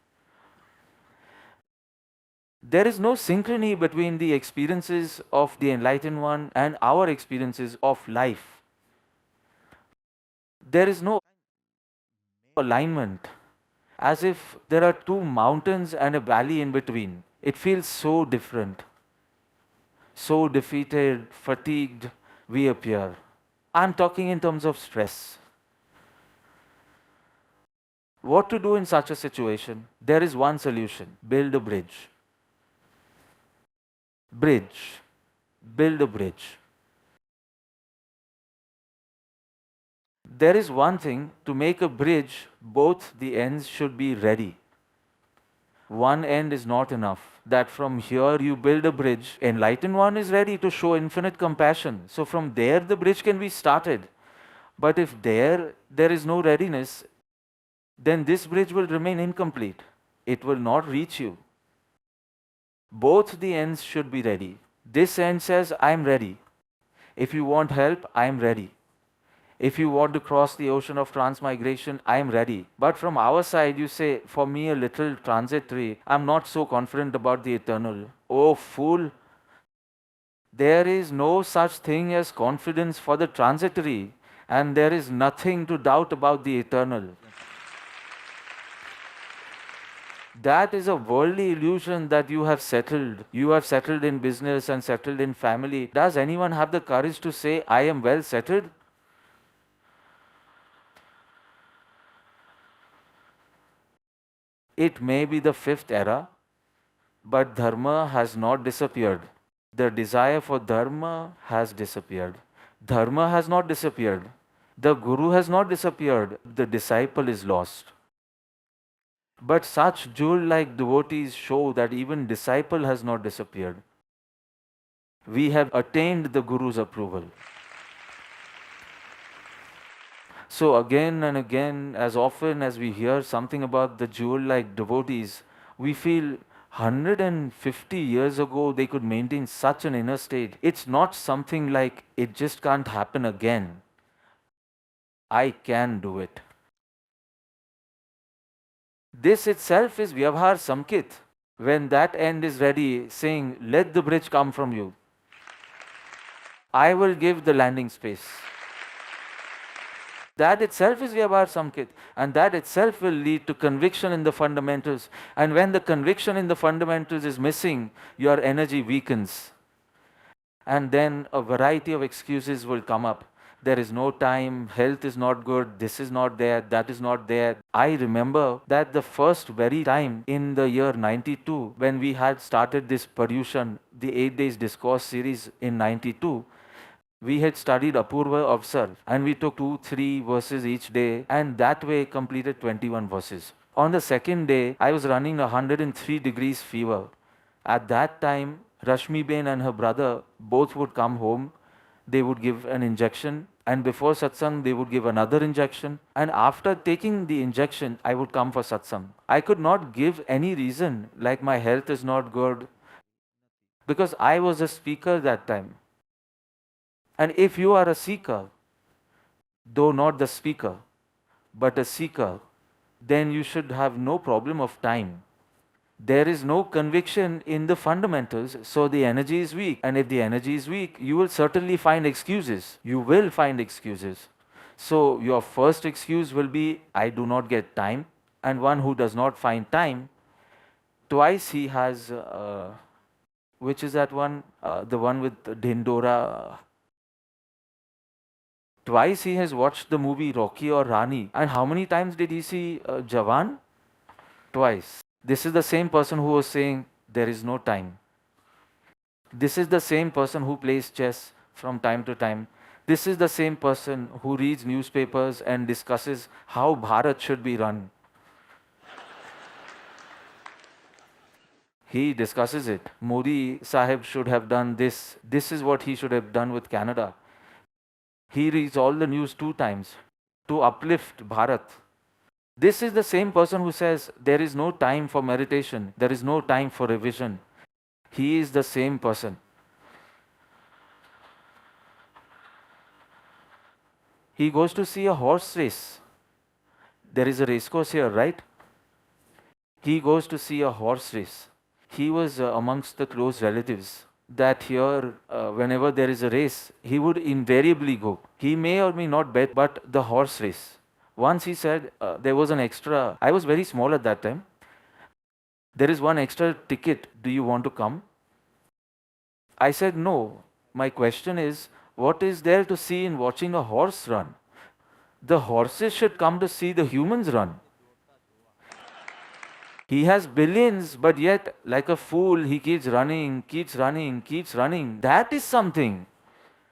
There is no synchrony between the experiences of the enlightened one and our experiences of life. There is no alignment, as if there are two mountains and a valley in between. It feels so different. So defeated, fatigued, we appear. I'm talking in terms of stress. What to do in such a situation? There is one solution: build a bridge. Build a bridge. There is one thing: to make a bridge, both the ends should be ready. One end is not enough. That from here you build a bridge. Enlightened one is ready to show infinite compassion. So from there the bridge can be started. But if there is no readiness, then this bridge will remain incomplete. It will not reach you. Both the ends should be ready. This end says, I am ready. If you want help, I am ready. If you want to cross the ocean of transmigration, I am ready. But from our side, you say, for me, a little transitory, I'm not so confident about the eternal. Oh, fool! There is no such thing as confidence for the transitory, and there is nothing to doubt about the eternal. That is a worldly illusion that you have settled. You have settled in business and settled in family. Does anyone have the courage to say, I am well settled? It may be the fifth era, but dharma has not disappeared. The desire for dharma has disappeared. Dharma has not disappeared. The guru has not disappeared. The disciple is lost. But such jewel-like devotees show that even disciple has not disappeared. We have attained the Guru's approval. So again and again, as often as we hear something about the jewel-like devotees, we feel 150 years ago they could maintain such an inner state. It's not something like it just can't happen again. I can do it. This itself is Vyavhar Samkit. When that end is ready, saying, let the bridge come from you. I will give the landing space. That itself is Vyavhar Samkit. And that itself will lead to conviction in the fundamentals. And when the conviction in the fundamentals is missing, your energy weakens. And then a variety of excuses will come up. There is no time, health is not good, this is not there, that is not there. I remember that the first very time in the year 92, when we had started this Paryushan, the 8 days discourse series in 92, we had studied Apurva Avsar and we took 2-3 verses each day and that way completed 21 verses. On the second day, I was running 103 degrees fever. At that time, Rashmi Ben and her brother both would come home. They would give an injection, and before satsang, they would give another injection. And after taking the injection, I would come for satsang. I could not give any reason like my health is not good because I was a speaker that time. And if you are a seeker, though not the speaker, but a seeker, then you should have no problem of time. There is no conviction in the fundamentals, so the energy is weak. And if the energy is weak, you will certainly find excuses. You will find excuses. So your first excuse will be, I do not get time. And one who does not find time, twice he has, which is that one, the one with Dhindora. Twice he has watched the movie Rocky or Rani. And how many times did he see Jawan? Twice. This is the same person who was saying there is no time. This is the same person who plays chess from time to time. This is the same person who reads newspapers and discusses how Bharat should be run. He discusses it. Modi Sahib should have done this. This is what he should have done with Canada. He reads all the news 2 times to uplift Bharat. This is the same person who says there is no time for meditation, there is no time for revision. He is the same person. He goes to see a horse race. There is a racecourse here, right? He goes to see a horse race. He was amongst the close relatives that here, whenever there is a race, he would invariably go. He may or may not bet, but the horse race. Once he said there was an extra, I was very small at that time. There is one extra ticket. Do you want to come? I said no. My question is, what is there to see in watching a horse run? The horses should come to see the humans run. He has billions, but yet, like a fool, he keeps running, keeps running, keeps running. That is something.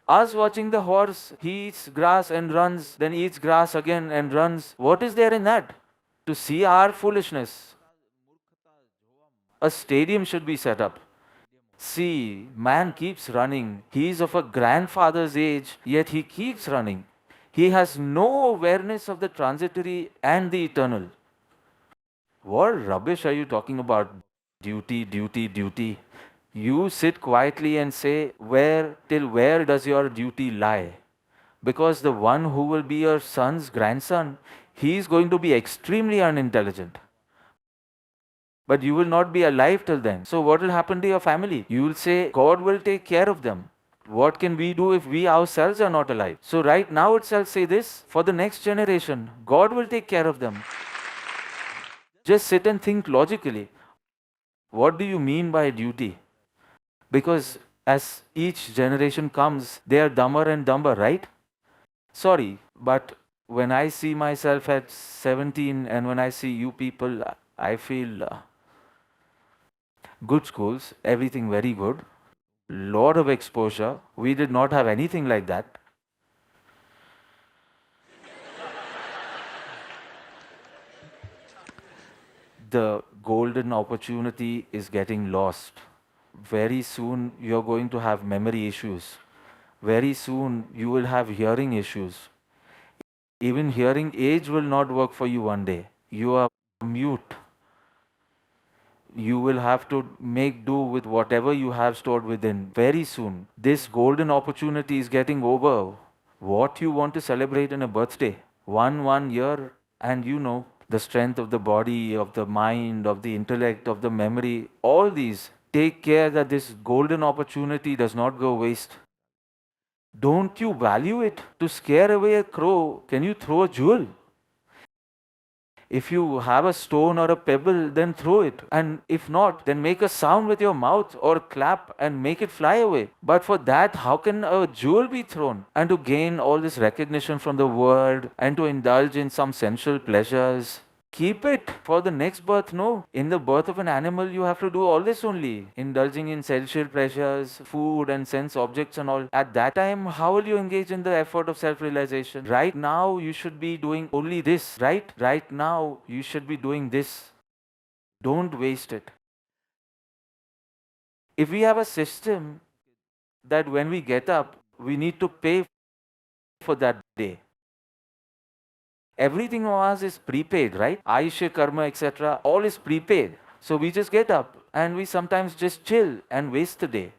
Us watching the horse, he eats grass and runs, then eats grass again and runs. What is there in that? To see our foolishness. A stadium should be set up. See, man keeps running. He is of a grandfather's age, yet he keeps running. He has no awareness of the transitory and the eternal. What rubbish are you talking about? Duty, duty, duty. You sit quietly and say, till where does your duty lie? Because the one who will be your son's grandson, he is going to be extremely unintelligent. But you will not be alive till then. So what will happen to your family? You will say, God will take care of them. What can we do if we ourselves are not alive? So right now itself say this, for the next generation, God will take care of them. Just sit and think logically. What do you mean by duty? Because as each generation comes, they are dumber and dumber, right? Sorry, but when I see myself at 17 and when I see you people, I feel good schools, everything very good, lot of exposure. We did not have anything like that. The golden opportunity is getting lost. Very soon you're going to have memory issues. Very soon you will have hearing issues. Even hearing aids will not work for you one day. You are mute. You will have to make do with whatever you have stored within. Very soon, this golden opportunity is getting over. What you want to celebrate in a birthday? One year, and you know, the strength of the body, of the mind, of the intellect, of the memory, all these. Take care that this golden opportunity does not go waste. Don't you value it? To scare away a crow, can you throw a jewel? If you have a stone or a pebble, then throw it. And if not, then make a sound with your mouth or clap and make it fly away. But for that, how can a jewel be thrown? And to gain all this recognition from the world and to indulge in some sensual pleasures, keep it for the next birth. No. In the birth of an animal, you have to do all this only. Indulging in sensual pleasures, food and sense objects and all. At that time, how will you engage in the effort of self-realization? Right now, you should be doing only this, right? Right now, you should be doing this. Don't waste it. If we have a system that when we get up, we need to pay for that day. Everything of us is prepaid, right? Aisha, karma, etc. All is prepaid. So we just get up and we sometimes just chill and waste the day.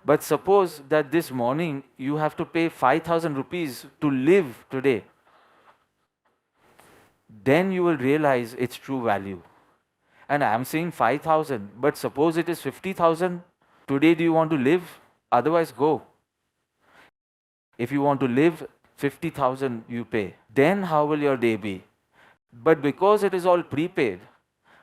But suppose that this morning you have to pay 5,000 rupees to live today. Then you will realize its true value. And I am saying 5,000, but suppose it is 50,000. Today do you want to live? Otherwise go. If you want to live, 50,000 you pay. Then how will your day be? But because it is all prepaid,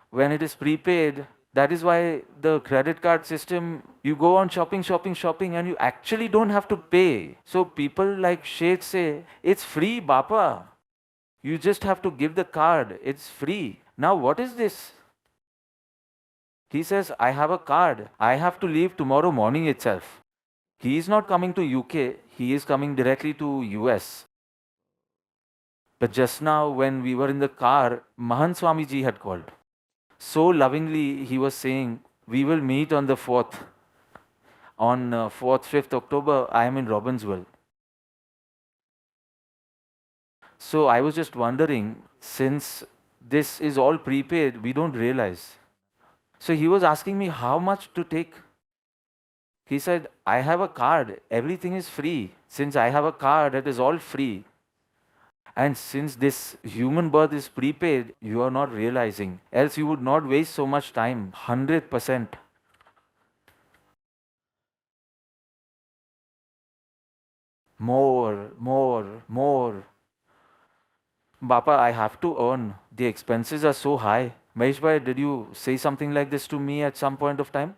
when it is prepaid, that is why the credit card system, you go on shopping, and you actually don't have to pay. So people like Sheth say, it's free, Bapa. You just have to give the card, it's free. Now what is this? He says, I have a card. I have to leave tomorrow morning itself. He is not coming to UK, he is coming directly to US. But just now when we were in the car, Mahan Swamiji had called. So lovingly he was saying, we will meet on the 4th. On 4th, 5th October, I am in Robbinsville. So I was just wondering, since this is all prepaid, we don't realize. So he was asking me how much to take. He said, I have a card, everything is free. Since I have a card, it is all free. And since this human birth is prepaid, you are not realizing. Else you would not waste so much time. 100%. More, more, more. Bapa, I have to earn. The expenses are so high. Mahesh bhai, did you say something like this to me at some point of time?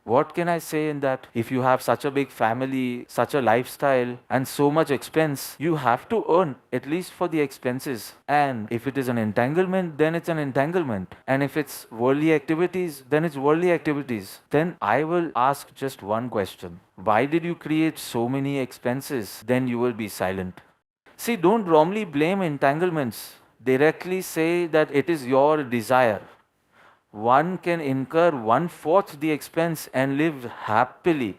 What can I say in that? If you have such a big family, such a lifestyle, and so much expense, you have to earn at least for the expenses. And if it is an entanglement, then it's an entanglement. And if it's worldly activities, then it's worldly activities. Then I will ask just one question. Why did you create so many expenses? Then you will be silent. See, don't wrongly blame entanglements. Directly say that it is your desire. One can incur 1/4 the expense and live happily.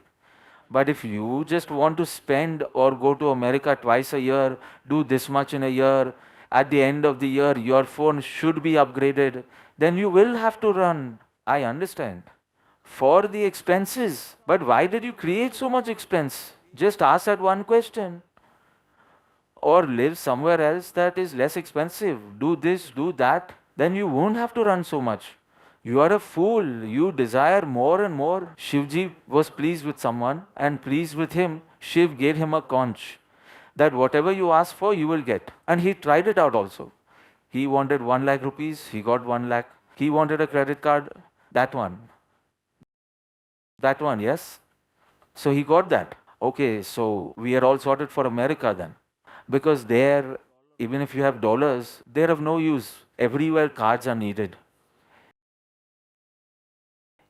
But if you just want to spend or go to America twice a year, do this much in a year, at the end of the year your phone should be upgraded, then you will have to run. I understand. For the expenses. But why did you create so much expense? Just ask that one question. Or live somewhere else that is less expensive. Do this, do that. Then you won't have to run so much. You are a fool. You desire more and more. Shivji was pleased with someone, and pleased with him, Shiv gave him a conch that whatever you ask for, you will get. And he tried it out also. He wanted 1 lakh rupees, he got 1 lakh. He wanted a credit card, that one. That one, yes. So he got that. Okay, so we are all sorted for America then. Because there, even if you have dollars, they're of no use. Everywhere cards are needed.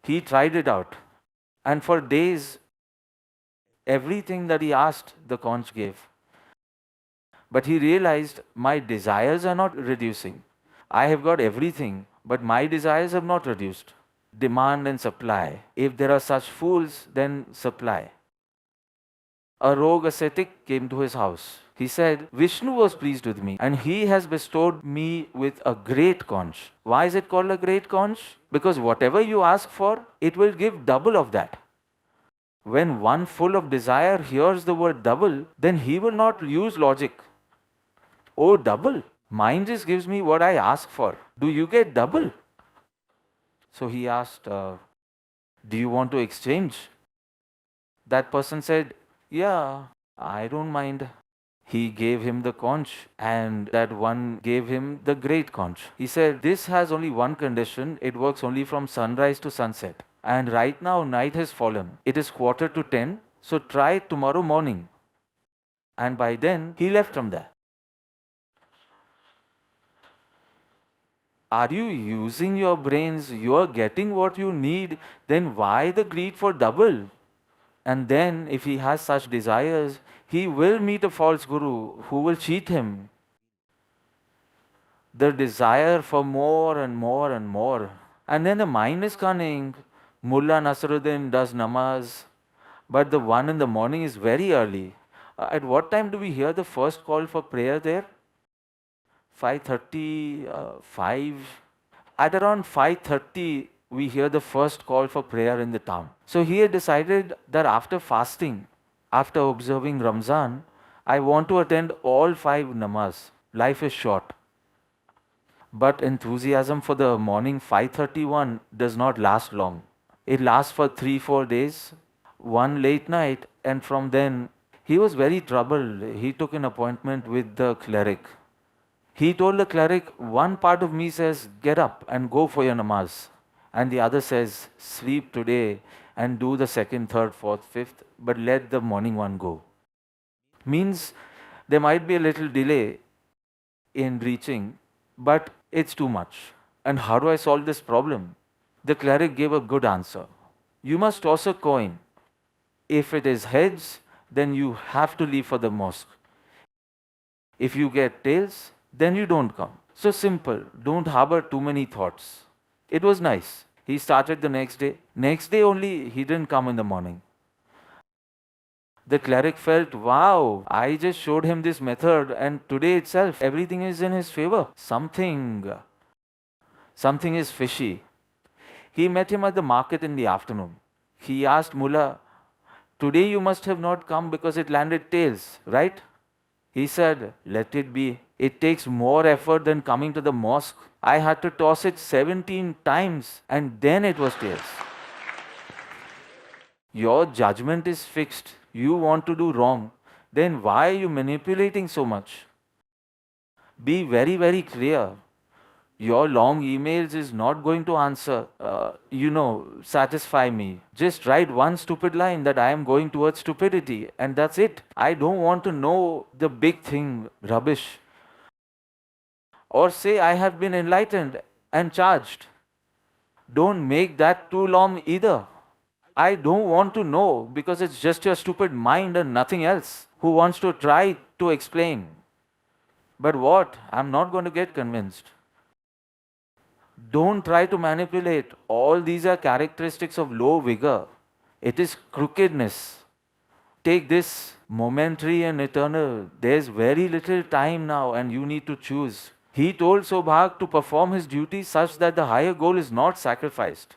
He tried it out. And for days, everything that he asked, the conch gave. But he realized my desires are not reducing. I have got everything, but my desires have not reduced. Demand and supply. If there are such fools, then supply. A rogue ascetic came to his house. He said, Vishnu was pleased with me and he has bestowed me with a great conch. Why is it called a great conch? Because whatever you ask for, it will give double of that. When one full of desire hears the word double, then he will not use logic. Oh, double. Mind just gives me what I ask for. Do you get double? So he asked, do you want to exchange? That person said, yeah, I don't mind. He gave him the conch, and that one gave him the great conch. He said, this has only one condition, it works only from sunrise to sunset. And right now, night has fallen. It is 9:45, so try tomorrow morning. And by then, he left from there. Are you using your brains? You are getting what you need, then why the greed for double? And then, if he has such desires, he will meet a false guru who will cheat him. The desire for more and more and more. And then the mind is cunning. Mullah Nasruddin does namaz, but the one in the morning is very early. At what time do we hear the first call for prayer there? 5:30, 5. At around 5:30, we hear the first call for prayer in the town. So he had decided that after fasting, after observing Ramzan, I want to attend all 5 namaz. Life is short. But enthusiasm for the morning 5:31 does not last long. It lasts for 3-4 days, one late night, and from then he was very troubled. He took an appointment with the cleric. He told the cleric, one part of me says, get up and go for your namaz. And the other says, sleep today and do the second, third, fourth, fifth, but let the morning one go. Means there might be a little delay in reaching, but it's too much. And how do I solve this problem? The cleric gave a good answer. You must toss a coin. If it is heads, then you have to leave for the mosque. If you get tails, then you don't come. So simple. Don't harbor too many thoughts. It was nice. He started the next day. Next day only, he didn't come in the morning. The cleric felt, wow, I just showed him this method, and today itself, everything is in his favor. Something is fishy. He met him at the market in the afternoon. He asked Mullah, today you must have not come because it landed tails, right? He said, let it be. It takes more effort than coming to the mosque. I had to toss it 17 times and then it was tails. Your judgment is fixed. You want to do wrong. Then why are you manipulating so much? Be very, very clear. Your long emails is not going to answer, satisfy me. Just write one stupid line that I am going towards stupidity, and that's it. I don't want to know the big thing, rubbish. Or say I have been enlightened and charged. Don't make that too long either. I don't want to know because it's just your stupid mind and nothing else who wants to try to explain. But what? I'm not going to get convinced. Don't try to manipulate. All these are characteristics of low vigor. It is crookedness. Take this momentary and eternal. There's very little time now and you need to choose. He told Sobhag to perform his duty such that the higher goal is not sacrificed.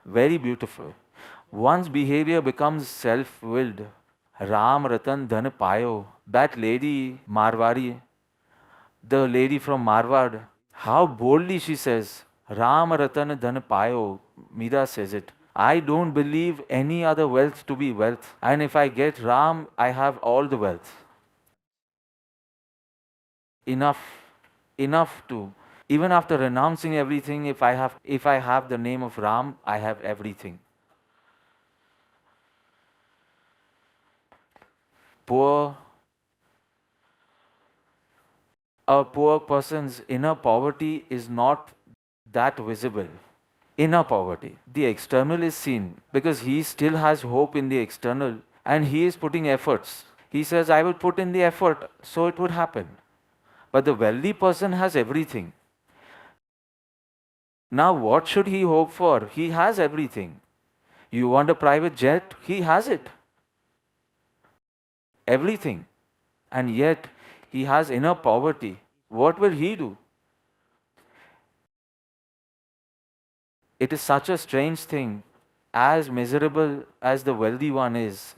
Very beautiful. One's behavior becomes self-willed. Ram Ratan Dhan Payo. That lady, Marwari, the lady from Marwad, how boldly she says, Ram Ratan Dhan Payo. Meera says it. I don't believe any other wealth to be wealth. And if I get Ram, I have all the wealth. Enough to, even after renouncing everything, if I have the name of Ram, I have everything. A poor person's inner poverty is not that visible. Inner poverty. The external is seen because he still has hope in the external and he is putting efforts. He says, I will put in the effort, so it would happen. But the wealthy person has everything. Now what should he hope for? He has everything. You want a private jet? He has it. Everything. And yet he has inner poverty. What will he do? It is such a strange thing. As miserable as the wealthy one is,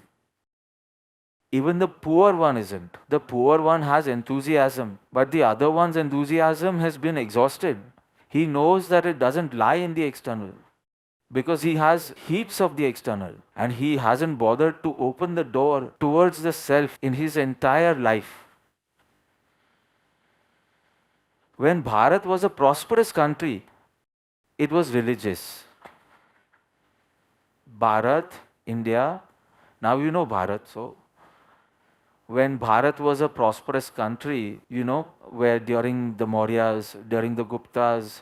even the poor one isn't. The poor one has enthusiasm, but the other one's enthusiasm has been exhausted. He knows that it doesn't lie in the external. because he has heaps of the external and he hasn't bothered to open the door towards the self in his entire life. When Bharat was a prosperous country, it was religious. Bharat, India, now you know Bharat, so when Bharat was a prosperous country, where during the Mauryas, during the Guptas,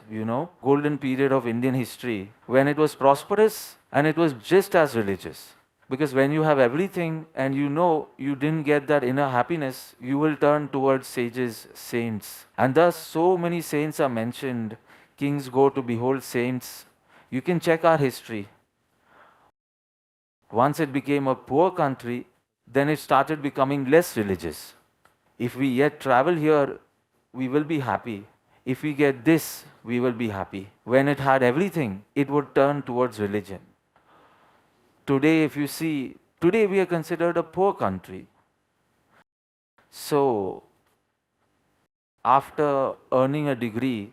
golden period of Indian history, when it was prosperous and it was just as religious. Because when you have everything and you didn't get that inner happiness, you will turn towards sages, saints. And thus, so many saints are mentioned. Kings go to behold saints. You can check our history. Once it became a poor country, then it started becoming less religious. If we yet travel here, we will be happy. If we get this, we will be happy. When it had everything, it would turn towards religion. Today, if you see, today we are considered a poor country. So, after earning a degree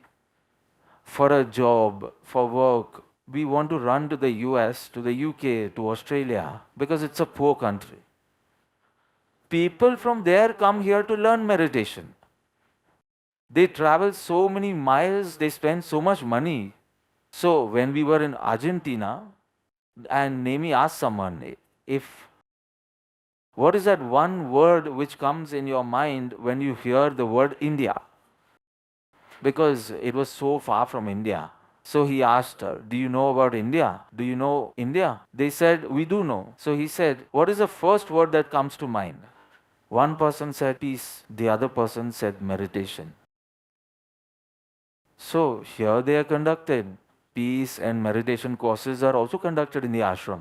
for a job, for work, we want to run to the US, to the UK, to Australia, because it's a poor country. People from there come here to learn meditation. They travel so many miles, they spend so much money. So when we were in Argentina, and Nemi asked someone, if what is that one word which comes in your mind when you hear the word India? Because it was so far from India. So he asked her, do you know about India? Do you know India? They said, we do know. So he said, what is the first word that comes to mind? One person said peace, the other person said meditation. So here they are conducted. Peace and meditation courses are also conducted in the ashram.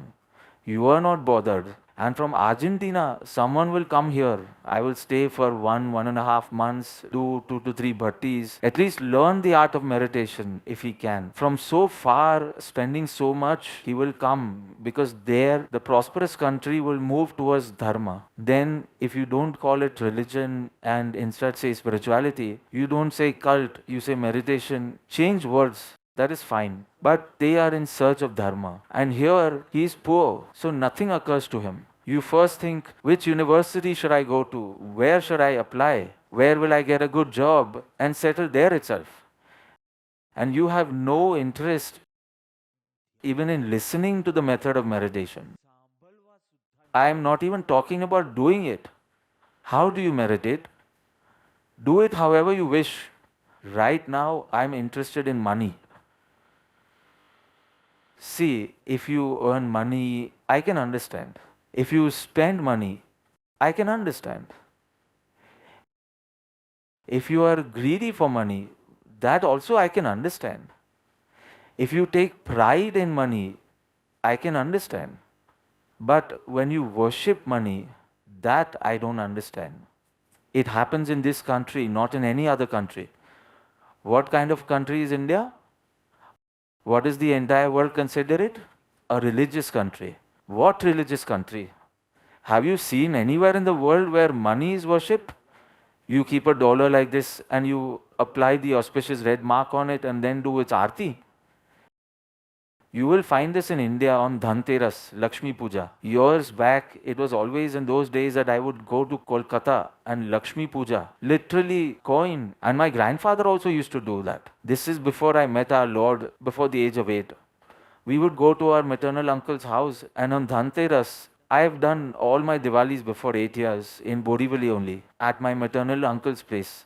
You are not bothered. And from Argentina, someone will come here. I will stay for 1.5 months, do 2 to 3 bhattis. At least learn the art of meditation if he can. From so far, spending so much, he will come because there the prosperous country will move towards dharma. Then, if you don't call it religion and instead say spirituality, you don't say cult, you say meditation, change words. That is fine. But they are in search of dharma. And here he is poor, so nothing occurs to him. You first think, which university should I go to? Where should I apply? Where will I get a good job? And settle there itself. And you have no interest even in listening to the method of meditation. I am not even talking about doing it. How do you meditate? Do it however you wish. Right now, I am interested in money. See, if you earn money, I can understand. If you spend money, I can understand. If you are greedy for money, that also I can understand. If you take pride in money, I can understand. But when you worship money, that I don't understand. It happens in this country, not in any other country. What kind of country is India? What does the entire world consider it? A religious country. What religious country? Have you seen anywhere in the world where money is worshipped? You keep a dollar like this and you apply the auspicious red mark on it and then do its aarti. You will find this in India on Dhanteras, Lakshmi Puja. Years back, it was always in those days that I would go to Kolkata and Lakshmi Puja, literally coin. And my grandfather also used to do that. This is before I met our Lord, before the age of 8. We would go to our maternal uncle's house, and on Dhanteras, I have done all my Diwalis before 8 years in Borivali only, at my maternal uncle's place.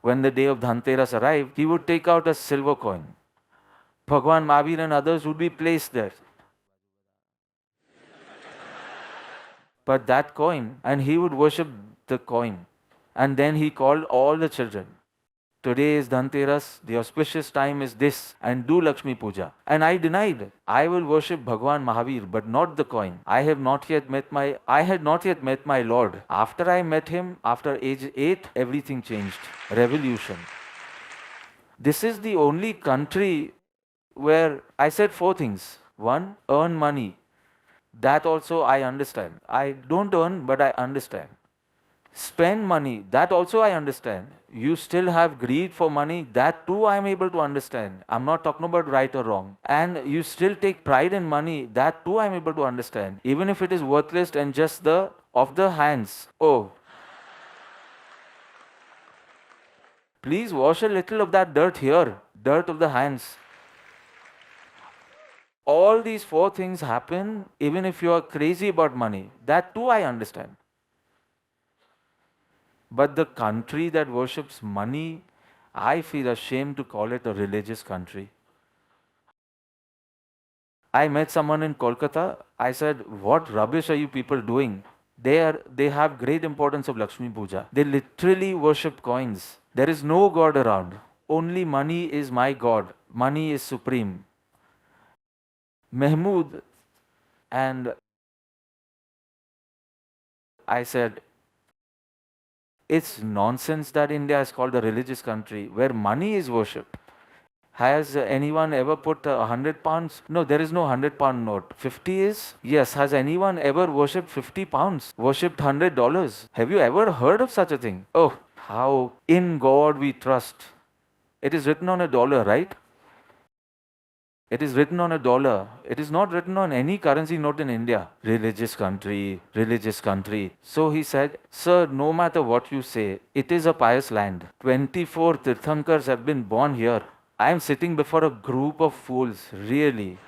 When the day of Dhanteras arrived, he would take out a silver coin. Bhagwan Mahavir and others would be placed there. But that coin, and he would worship the coin. And then he called all the children. Today is Dhanteras, the auspicious time is this, and do Lakshmi Puja. And I denied. I will worship Bhagwan Mahavir, but not the coin. I had not yet met my Lord. After I met him, after age 8, everything changed. Revolution. This is the only country where I said 4 things. 1, earn money. That also I understand. I don't earn, but I understand. Spend money, that also I understand. You still have greed for money, that too I am able to understand. I'm not talking about right or wrong. And you still take pride in money, that too I'm able to understand. Even if it is worthless and just the of the hands. Oh, please wash a little of that dirt here, dirt of the hands. All these four things happen even if you are crazy about money. That too I understand. But the country that worships money, I feel ashamed to call it a religious country. I met someone in Kolkata. I said, "What rubbish are you people doing?" They have great importance of Lakshmi Puja. They literally worship coins. There is no God around. Only money is my God. Money is supreme. Mahmood, and I said, it's nonsense that India is called a religious country where money is worshipped. Has anyone ever put £100? No, there is no £100 note. 50 is? Yes. Has anyone ever worshipped £50? Worshipped $100? Have you ever heard of such a thing? Oh, how in God we trust. It is written on a dollar, right? It is written on a dollar. It is not written on any currency note in India. Religious country, religious country. So he said, "Sir, no matter what you say, it is a pious land. 24 Tirthankars have been born here. I am sitting before a group of fools, really.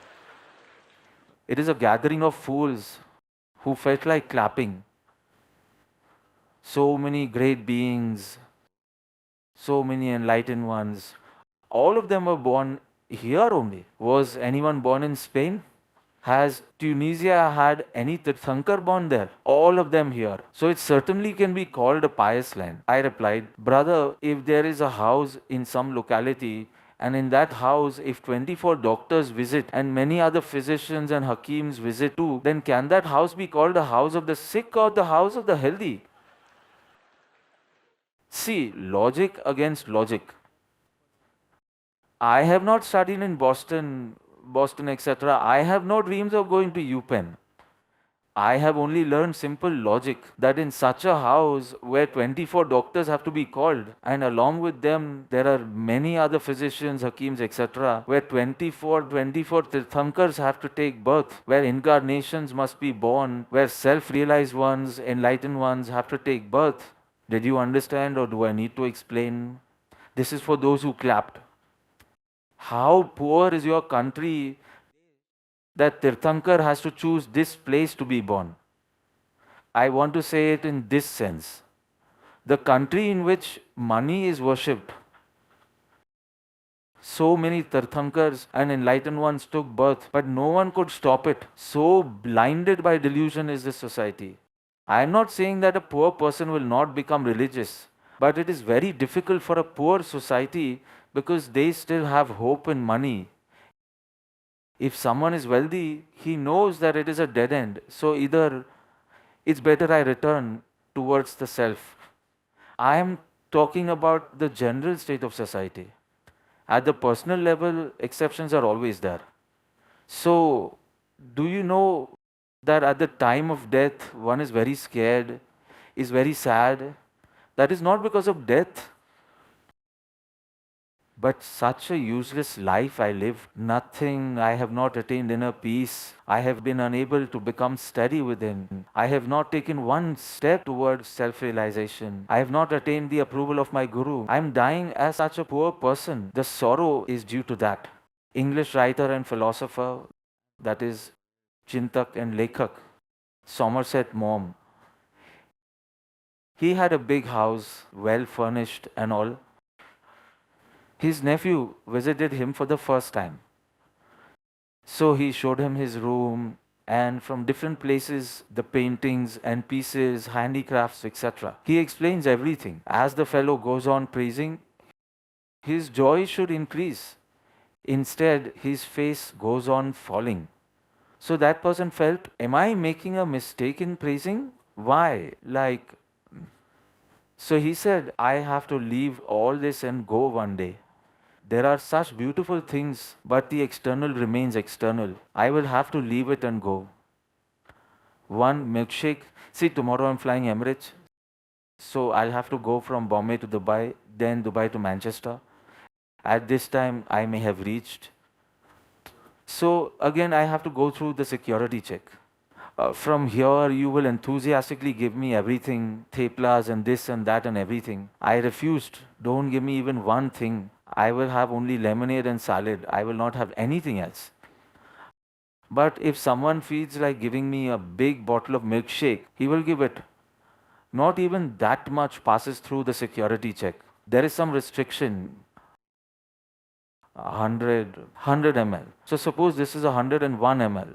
It is a gathering of fools who felt like clapping. So many great beings, so many enlightened ones. All of them were born here only. Was anyone born in Spain? Has Tunisia had any Tirthankar born there? All of them here. So it certainly can be called a pious land. I replied, "Brother, if there is a house in some locality, and in that house, if 24 doctors visit and many other physicians and hakims visit too, then can that house be called a house of the sick or the house of the healthy?" See, logic against logic. I have not studied in Boston, etc. I have no dreams of going to UPenn. I have only learned simple logic that in such a house where 24 doctors have to be called, and along with them there are many other physicians, hakims, etc., where 24 Tirthankars have to take birth, where incarnations must be born, where self-realized ones, enlightened ones have to take birth. Did you understand, or do I need to explain? This is for those who clapped. How poor is your country that Tirthankar has to choose this place to be born? I want to say it in this sense. The country in which money is worshipped, so many Tirthankars and enlightened ones took birth, but no one could stop it. So blinded by delusion is this society. I am not saying that a poor person will not become religious, but it is very difficult for a poor society because they still have hope in money. If someone is wealthy, he knows that it is a dead end. So either it's better I return towards the self. I am talking about the general state of society. At the personal level, exceptions are always there. So, do you know that at the time of death, one is very scared, is very sad? That is not because of death, but such a useless life I live. Nothing, I have not attained inner peace. I have been unable to become steady within. I have not taken one step towards self realization. I have not attained the approval of my guru. I am dying as such a poor person. The sorrow is due to that. English writer and philosopher, that is Chintak and Lekhak, Somerset Maugham. He had a big house, well furnished and all. His nephew visited him for the first time. So he showed him his room, and from different places, the paintings and pieces, handicrafts, etc. He explains everything. As the fellow goes on praising, his joy should increase. Instead, his face goes on falling. So that person felt, am I making a mistake in praising? Why? So he said, I have to leave all this and go one day. There are such beautiful things, but the external remains external. I will have to leave it and go. One milkshake. See, tomorrow I'm flying Emirates. So I'll have to go from Bombay to Dubai, then Dubai to Manchester. At this time, I may have reached. So again, I have to go through the security check. From here, you will enthusiastically give me everything, theplas and this and that and everything. I refused. Don't give me even one thing. I will have only lemonade and salad. I will not have anything else. But if someone feels like giving me a big bottle of milkshake, he will give it. Not even that much passes through the security check. There is some restriction. 100 ml. So suppose this is 101 ml.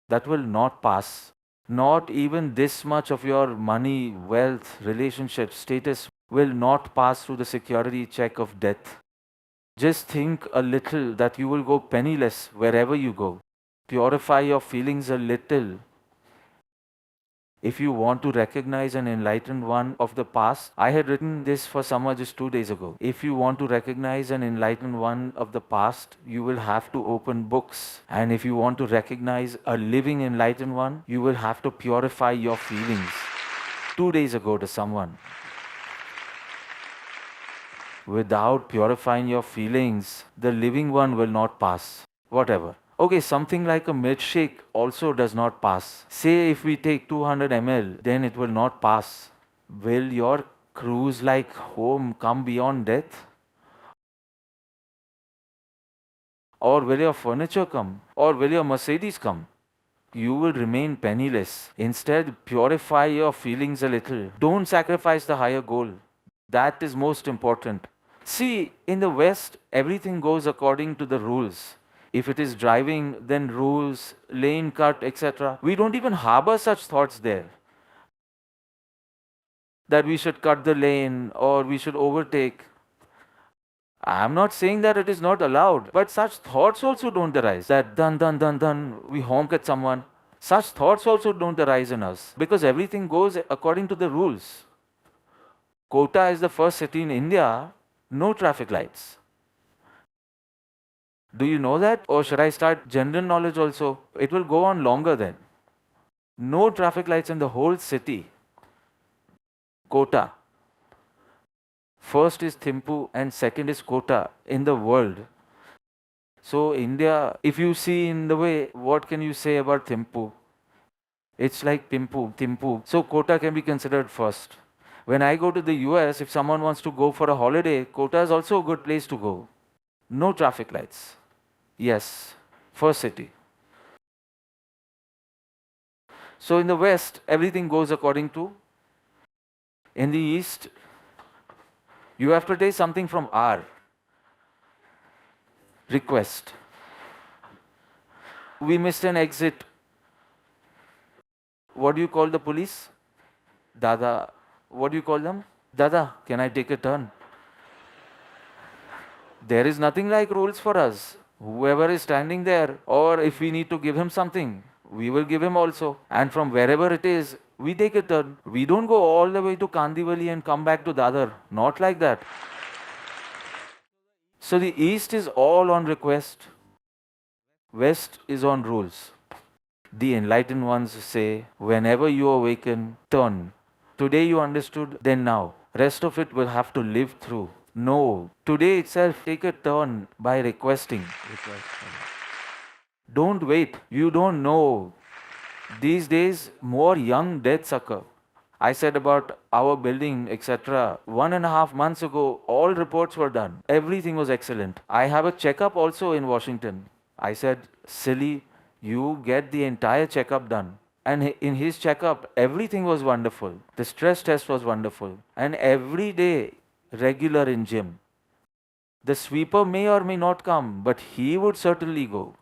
That will not pass. Not even this much of your money, wealth, relationship, status will not pass through the security check of death. Just think a little that you will go penniless wherever you go. Purify your feelings a little. If you want to recognize an enlightened one of the past, I had written this for someone just 2 days ago. If you want to recognize an enlightened one of the past, you will have to open books. And if you want to recognize a living enlightened one, you will have to purify your feelings. 2 days ago to someone. Without purifying your feelings, the living one will not pass. Whatever. Okay, something like a milkshake also does not pass. Say if we take 200 ml, then it will not pass. Will your cruise like home come beyond death? Or will your furniture come? Or will your Mercedes come? You will remain penniless. Instead, purify your feelings a little. Don't sacrifice the higher goal. That is most important. See, in the West, everything goes according to the rules. If it is driving, then rules, lane cut, etc. We don't even harbor such thoughts there. That we should cut the lane or we should overtake. I'm not saying that it is not allowed, but such thoughts also don't arise. That dun, we honk at someone. Such thoughts also don't arise in us because everything goes according to the rules. Kota is the first city in India, no traffic lights. Do you know that? Or should I start general knowledge also? It will go on longer then. No traffic lights in the whole city. Kota. First is Thimphu and second is Kota in the world. So India, if you see in the way, what can you say about Thimphu? It's like Thimphu. So Kota can be considered first. When I go to the US, if someone wants to go for a holiday, Kota is also a good place to go. No traffic lights. Yes, first city. So in the West, everything goes according to. In the East, you have to take something from R. Request. We missed an exit. What do you call the police? Dada. What do you call them? Dada, can I take a turn? There is nothing like rules for us. Whoever is standing there, or if we need to give him something, we will give him also. And from wherever it is, we take a turn. We don't go all the way to Kandivali and come back to Dadar. Not like that. So the East is all on request. West is on rules. The enlightened ones say, whenever you awaken, turn. Today you understood, then now. Rest of it will have to live through. No. Today itself, take a turn by requesting. Don't wait. You don't know. These days, more young deaths occur. I said about our building, etc. 1.5 months ago, all reports were done. Everything was excellent. I have a checkup also in Washington. I said, silly, you get the entire checkup done. And in his checkup, everything was wonderful. The stress test was wonderful. And every day, regular in gym. The sweeper may or may not come, but he would certainly go.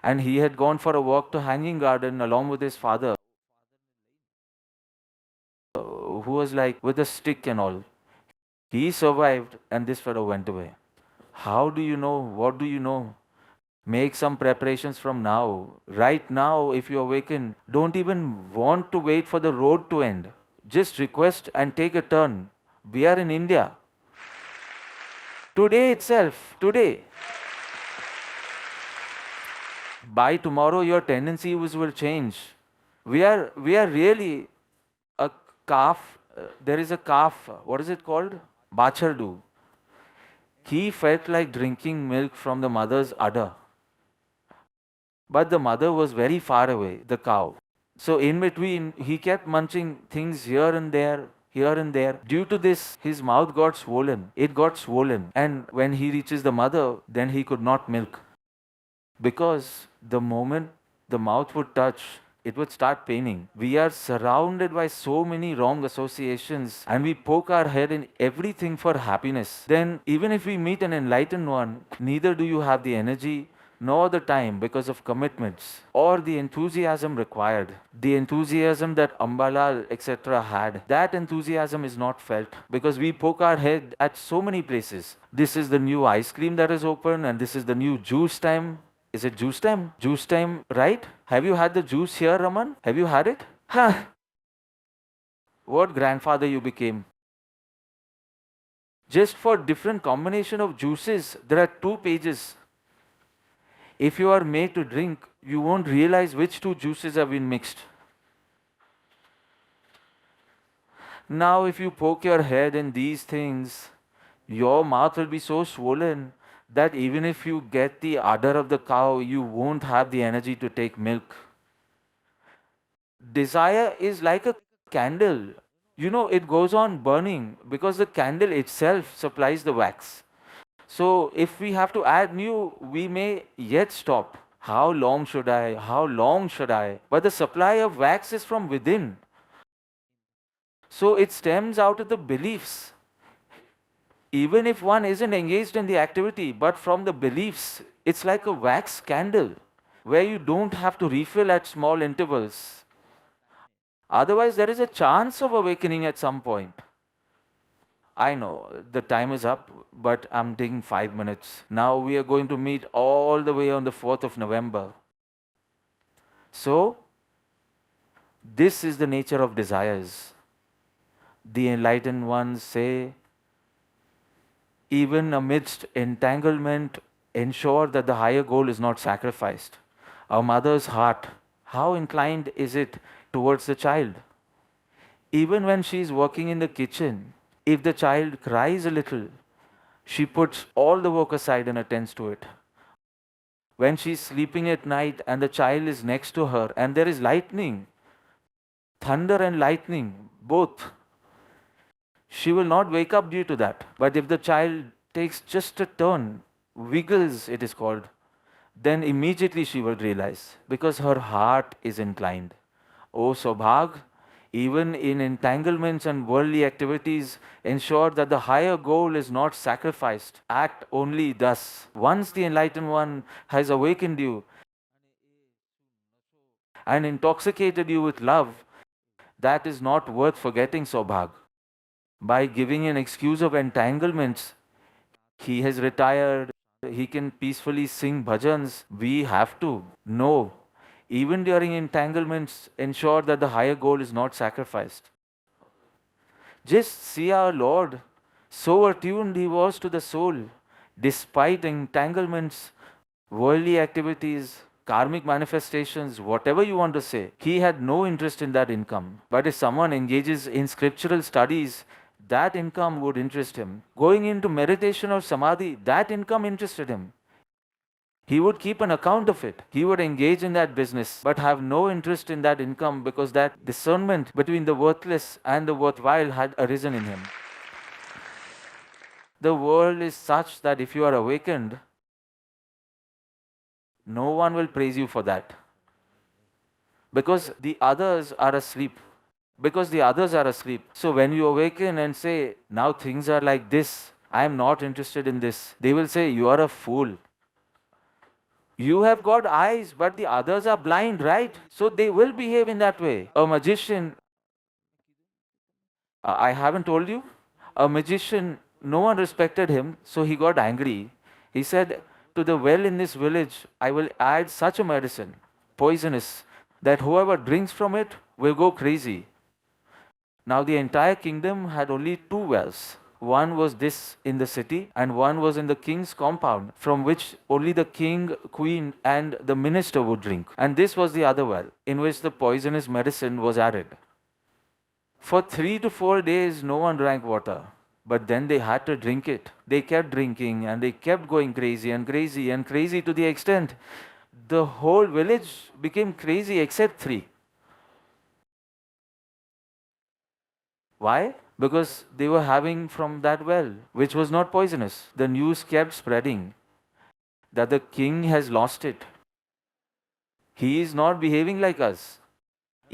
And he had gone for a walk to Hanging Garden along with his father, who was like with a stick and all. He survived and this fellow went away. How do you know? What do you know? Make some preparations from now. Right now, if you awaken, don't even want to wait for the road to end. Just request and take a turn. We are in India. Today itself, today. By tomorrow, your tendencies will change. We are really a calf there is a calf, what is it called? Bachardu. He felt like drinking milk from the mother's udder. But the mother was very far away, the cow. So in between, he kept munching things here and there, here and there. Due to this, his mouth got swollen. It got swollen. And when he reaches the mother, then he could not milk. Because the moment the mouth would touch, it would start paining. We are surrounded by so many wrong associations and we poke our head in everything for happiness. Then, even if we meet an enlightened one, neither do you have the energy nor the time because of commitments or the enthusiasm required. The enthusiasm that Ambalal etc. had, that enthusiasm is not felt because we poke our head at so many places. This is the new ice cream that is open and this is the new juice time. Is it juice time? Juice time, right? Have you had the juice here, Raman? Have you had it? Huh. What grandfather you became? Just for different combination of juices, there are 2 pages. If you are made to drink, you won't realize which 2 juices have been mixed. Now, if you poke your head in these things, your mouth will be so swollen that even if you get the udder of the cow, you won't have the energy to take milk. Desire is like a candle. You know, it goes on burning because the candle itself supplies the wax. So if we have to add new, we may yet stop. How long should I? How long should I? But the supply of wax is from within. So it stems out of the beliefs. Even if one isn't engaged in the activity, but from the beliefs, it's like a wax candle where you don't have to refill at small intervals. Otherwise, there is a chance of awakening at some point. I know the time is up, but I'm taking 5 minutes. Now we are going to meet all the way on the 4th of November. So, this is the nature of desires. The enlightened ones say, even amidst entanglement, ensure that the higher goal is not sacrificed. A mother's heart, how inclined is it towards the child? Even when she is working in the kitchen, if the child cries a little, she puts all the work aside and attends to it. When she is sleeping at night and the child is next to her and there is lightning, thunder and lightning, both, she will not wake up due to that. But if the child takes just a turn, wiggles it is called, then immediately she will realize because her heart is inclined. Oh Saubhag, even in entanglements and worldly activities, ensure that the higher goal is not sacrificed. Act only thus. Once the enlightened one has awakened you and intoxicated you with love, that is not worth forgetting, Saubhag. By giving an excuse of entanglements, he has retired, he can peacefully sing bhajans. We have to. No. Even during entanglements, ensure that the higher goal is not sacrificed. Just see our Lord, so attuned he was to the soul, despite entanglements, worldly activities, karmic manifestations, whatever you want to say, he had no interest in that income. But if someone engages in scriptural studies, that income would interest him. Going into meditation or samadhi, that income interested him. He would keep an account of it. He would engage in that business, but have no interest in that income because that discernment between the worthless and the worthwhile had arisen in him. The world is such that if you are awakened, no one will praise you for that. Because the others are asleep. So when you awaken and say, now things are like this, I am not interested in this, they will say, you are a fool. You have got eyes, but the others are blind, right? So they will behave in that way. A magician, I haven't told you, a magician, no one respected him, so he got angry. He said, to the well in this village, I will add such a medicine, poisonous, that whoever drinks from it will go crazy. Now the entire kingdom had only 2 wells. One was this in the city and one was in the king's compound, from which only the king, queen and the minister would drink. And this was the other well, in which the poisonous medicine was added. For 3 to 4 days, no one drank water. But then they had to drink it. They kept drinking and they kept going crazy and crazy and crazy to the extent the whole village became crazy except three. Why? Because they were having from that well, which was not poisonous. The news kept spreading that the king has lost it. He is not behaving like us.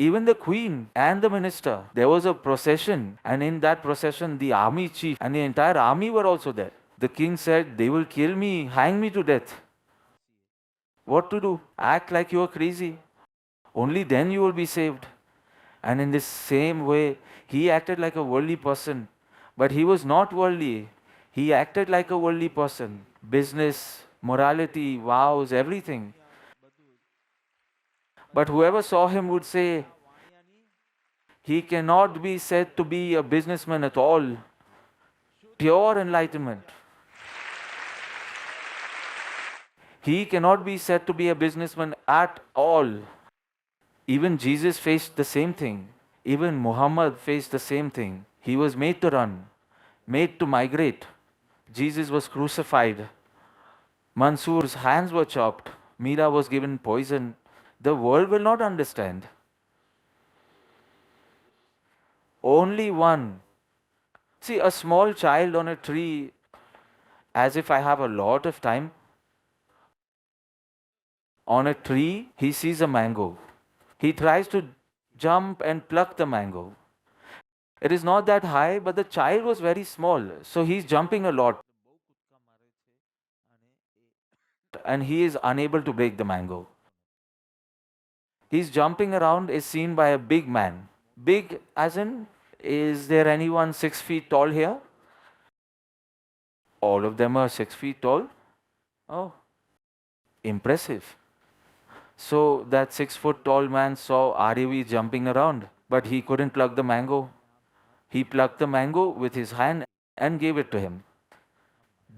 Even the queen and the minister, there was a procession, and in that procession, the army chief and the entire army were also there. The king said, "They will kill me, hang me to death." What to do? Act like you are crazy. Only then you will be saved. And in this same way, he acted like a worldly person, but he was not worldly. He acted like a worldly person. Business, morality, vows, everything. But whoever saw him would say, he cannot be said to be a businessman at all. Pure enlightenment. He cannot be said to be a businessman at all. Even Jesus faced the same thing. Even Muhammad faced the same thing. He was made to run, made to migrate. Jesus was crucified. Mansoor's hands were chopped. Meera was given poison. The world will not understand. Only one. See, a small child on a tree, as if I have a lot of time. On a tree, he sees a mango. He tries to jump and pluck the mango. It is not that high, but the child was very small, so he's jumping a lot. And he is unable to break the mango. He's jumping around, is seen by a big man. Big as in, is there anyone 6 feet tall here? All of them are 6 feet tall? Oh, impressive. So that 6 foot tall man saw Aryavi jumping around, but he couldn't pluck the mango. He plucked the mango with his hand and gave it to him.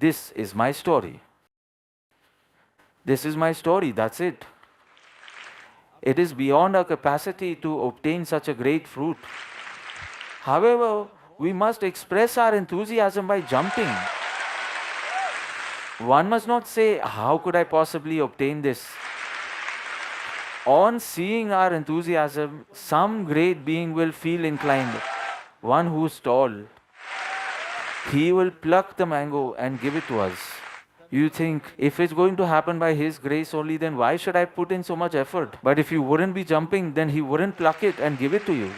This is my story. This is my story, that's it. It is beyond our capacity to obtain such a great fruit. However, we must express our enthusiasm by jumping. One must not say, how could I possibly obtain this? On seeing our enthusiasm, some great being will feel inclined, one who is tall. He will pluck the mango and give it to us. You think, if it's going to happen by His grace only, then why should I put in so much effort? But if you wouldn't be jumping, then He wouldn't pluck it and give it to you.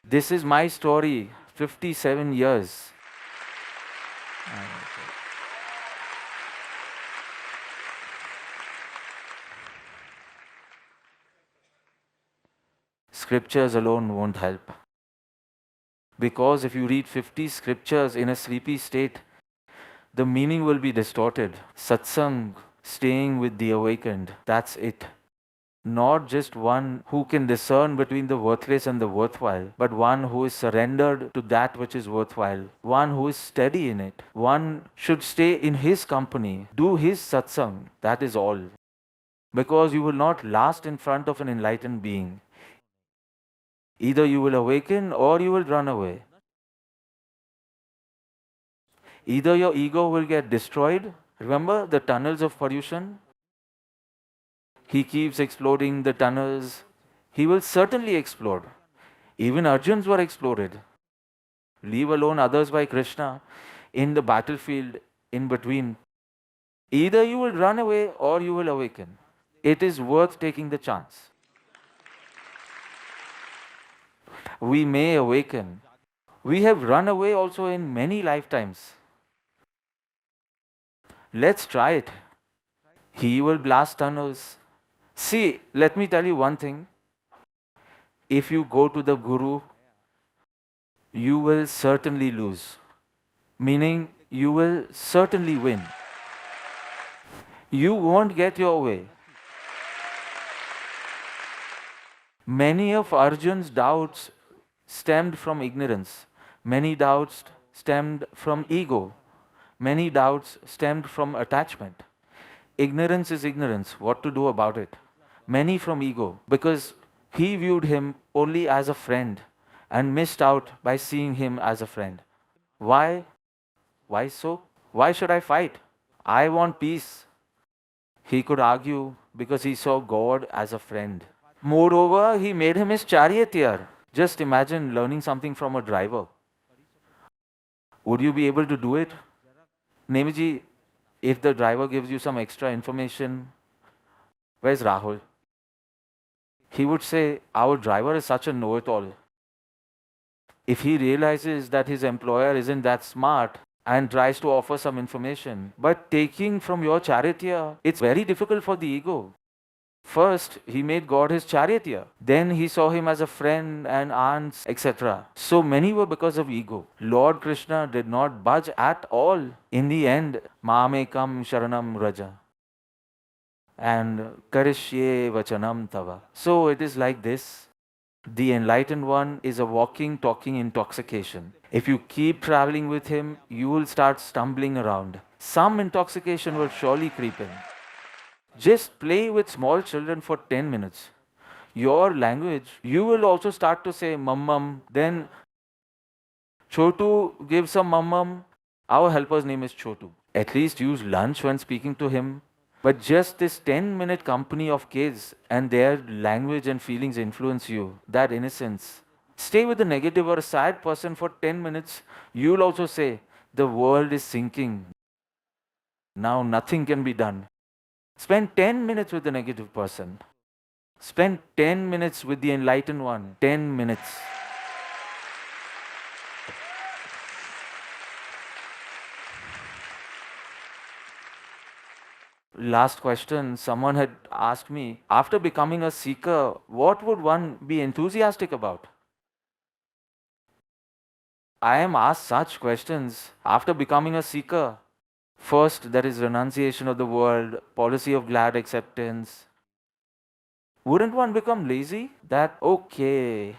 This is my story, 57 years. Scriptures alone won't help. Because if you read 50 scriptures in a sleepy state, the meaning will be distorted. Satsang, staying with the awakened, that's it. Not just one who can discern between the worthless and the worthwhile, but one who is surrendered to that which is worthwhile, one who is steady in it. One should stay in his company, do his satsang, that is all. Because you will not last in front of an enlightened being. Either you will awaken or you will run away. Either your ego will get destroyed. Remember the tunnels of pollution? He keeps exploring the tunnels. He will certainly explode. Even Arjuns were exploded. Leave alone others by Krishna in the battlefield in between. Either you will run away or you will awaken. It is worth taking the chance. We may awaken. We have run away also in many lifetimes. Let's try it. He will blast tunnels. See, let me tell you one thing. If you go to the Guru, you will certainly lose. Meaning, you will certainly win. You won't get your way. Many of Arjun's doubts stemmed from ignorance. Many doubts stemmed from ego. Many doubts stemmed from attachment. Ignorance is ignorance. What to do about it? Many from ego, because he viewed him only as a friend. and missed out by seeing him as a friend. Why? Why so? Why should I fight? I want peace. He could argue because he saw God as a friend. Moreover, he made him his charioteer. Just imagine learning something from a driver. Would you be able to do it? Nemiji, if the driver gives you some extra information, where's Rahul? He would say, our driver is such a know-it-all. If he realizes that his employer isn't that smart and tries to offer some information, but taking from your charioteer, it's very difficult for the ego. First, he made God his charioteer. Then he saw him as a friend and aunts, etc. So many were because of ego. Lord Krishna did not budge at all. In the end, Mamekam Sharanam Raja. And Karishye Vachanam Tava. So it is like this. The enlightened one is a walking, talking intoxication. If you keep traveling with him, you will start stumbling around. Some intoxication will surely creep in. Just play with small children for 10 minutes. Your language, you will also start to say mum, then Chotu gives some mum. Our helper's name is Chotu. At least use lunch when speaking to him. But just this 10-minute company of kids and their language and feelings influence you, that innocence. Stay with the negative or a sad person for 10 minutes. You'll also say, the world is sinking. Now nothing can be done. Spend 10 minutes with the negative person. Spend 10 minutes with the enlightened one. 10 minutes. Last question, someone had asked me, after becoming a seeker, what would one be enthusiastic about? I am asked such questions after becoming a seeker. First, there is renunciation of the world, policy of glad acceptance. Wouldn't one become lazy? That, okay,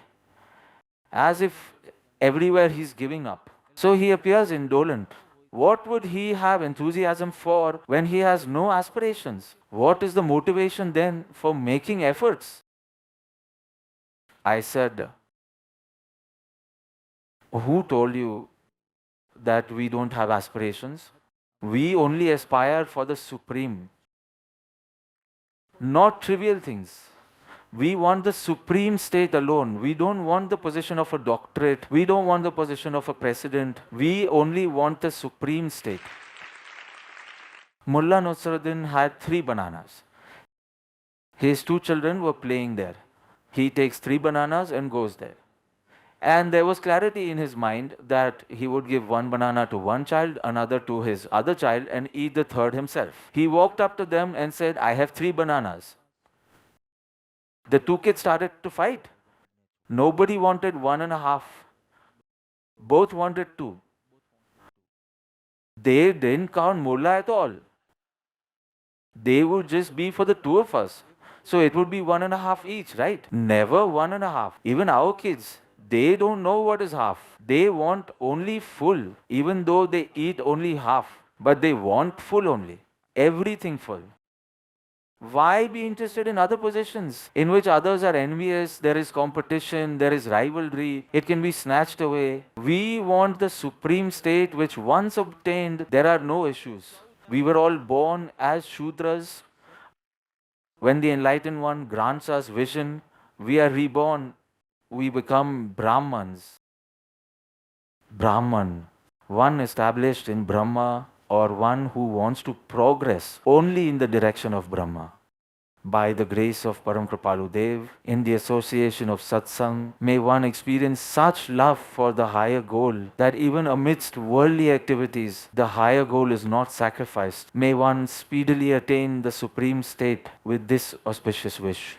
as if everywhere he's giving up. So he appears indolent. What would he have enthusiasm for when he has no aspirations? What is the motivation then for making efforts? I said, who told you that we don't have aspirations? We only aspire for the supreme, not trivial things. We want the supreme state alone. We don't want the position of a doctorate. We don't want the position of a president. We only want the supreme state. Mullah Nasruddin had 3 bananas. His 2 children were playing there. He takes 3 bananas and goes there. And there was clarity in his mind that he would give 1 banana to one child, another to his other child, and eat the third himself. He walked up to them and said, I have 3 bananas. The 2 kids started to fight. Nobody wanted 1.5. Both wanted 2. They didn't count mullah at all. They would just be for the 2 of us. So it would be 1.5 each, right? Never 1.5. Even our kids, they don't know what is half. They want only full, even though they eat only half. But they want full only. Everything full. Why be interested in other positions in which others are envious, there is competition, there is rivalry, it can be snatched away? We want the supreme state which once obtained, there are no issues. We were all born as Shudras. When the enlightened one grants us vision, we are reborn, we become Brahmans. Brahman, one established in Brahma, or one who wants to progress only in the direction of Brahma. By the grace of Param Kripalu Dev, in the association of Satsang, may one experience such love for the higher goal that even amidst worldly activities, the higher goal is not sacrificed. May one speedily attain the supreme state with this auspicious wish.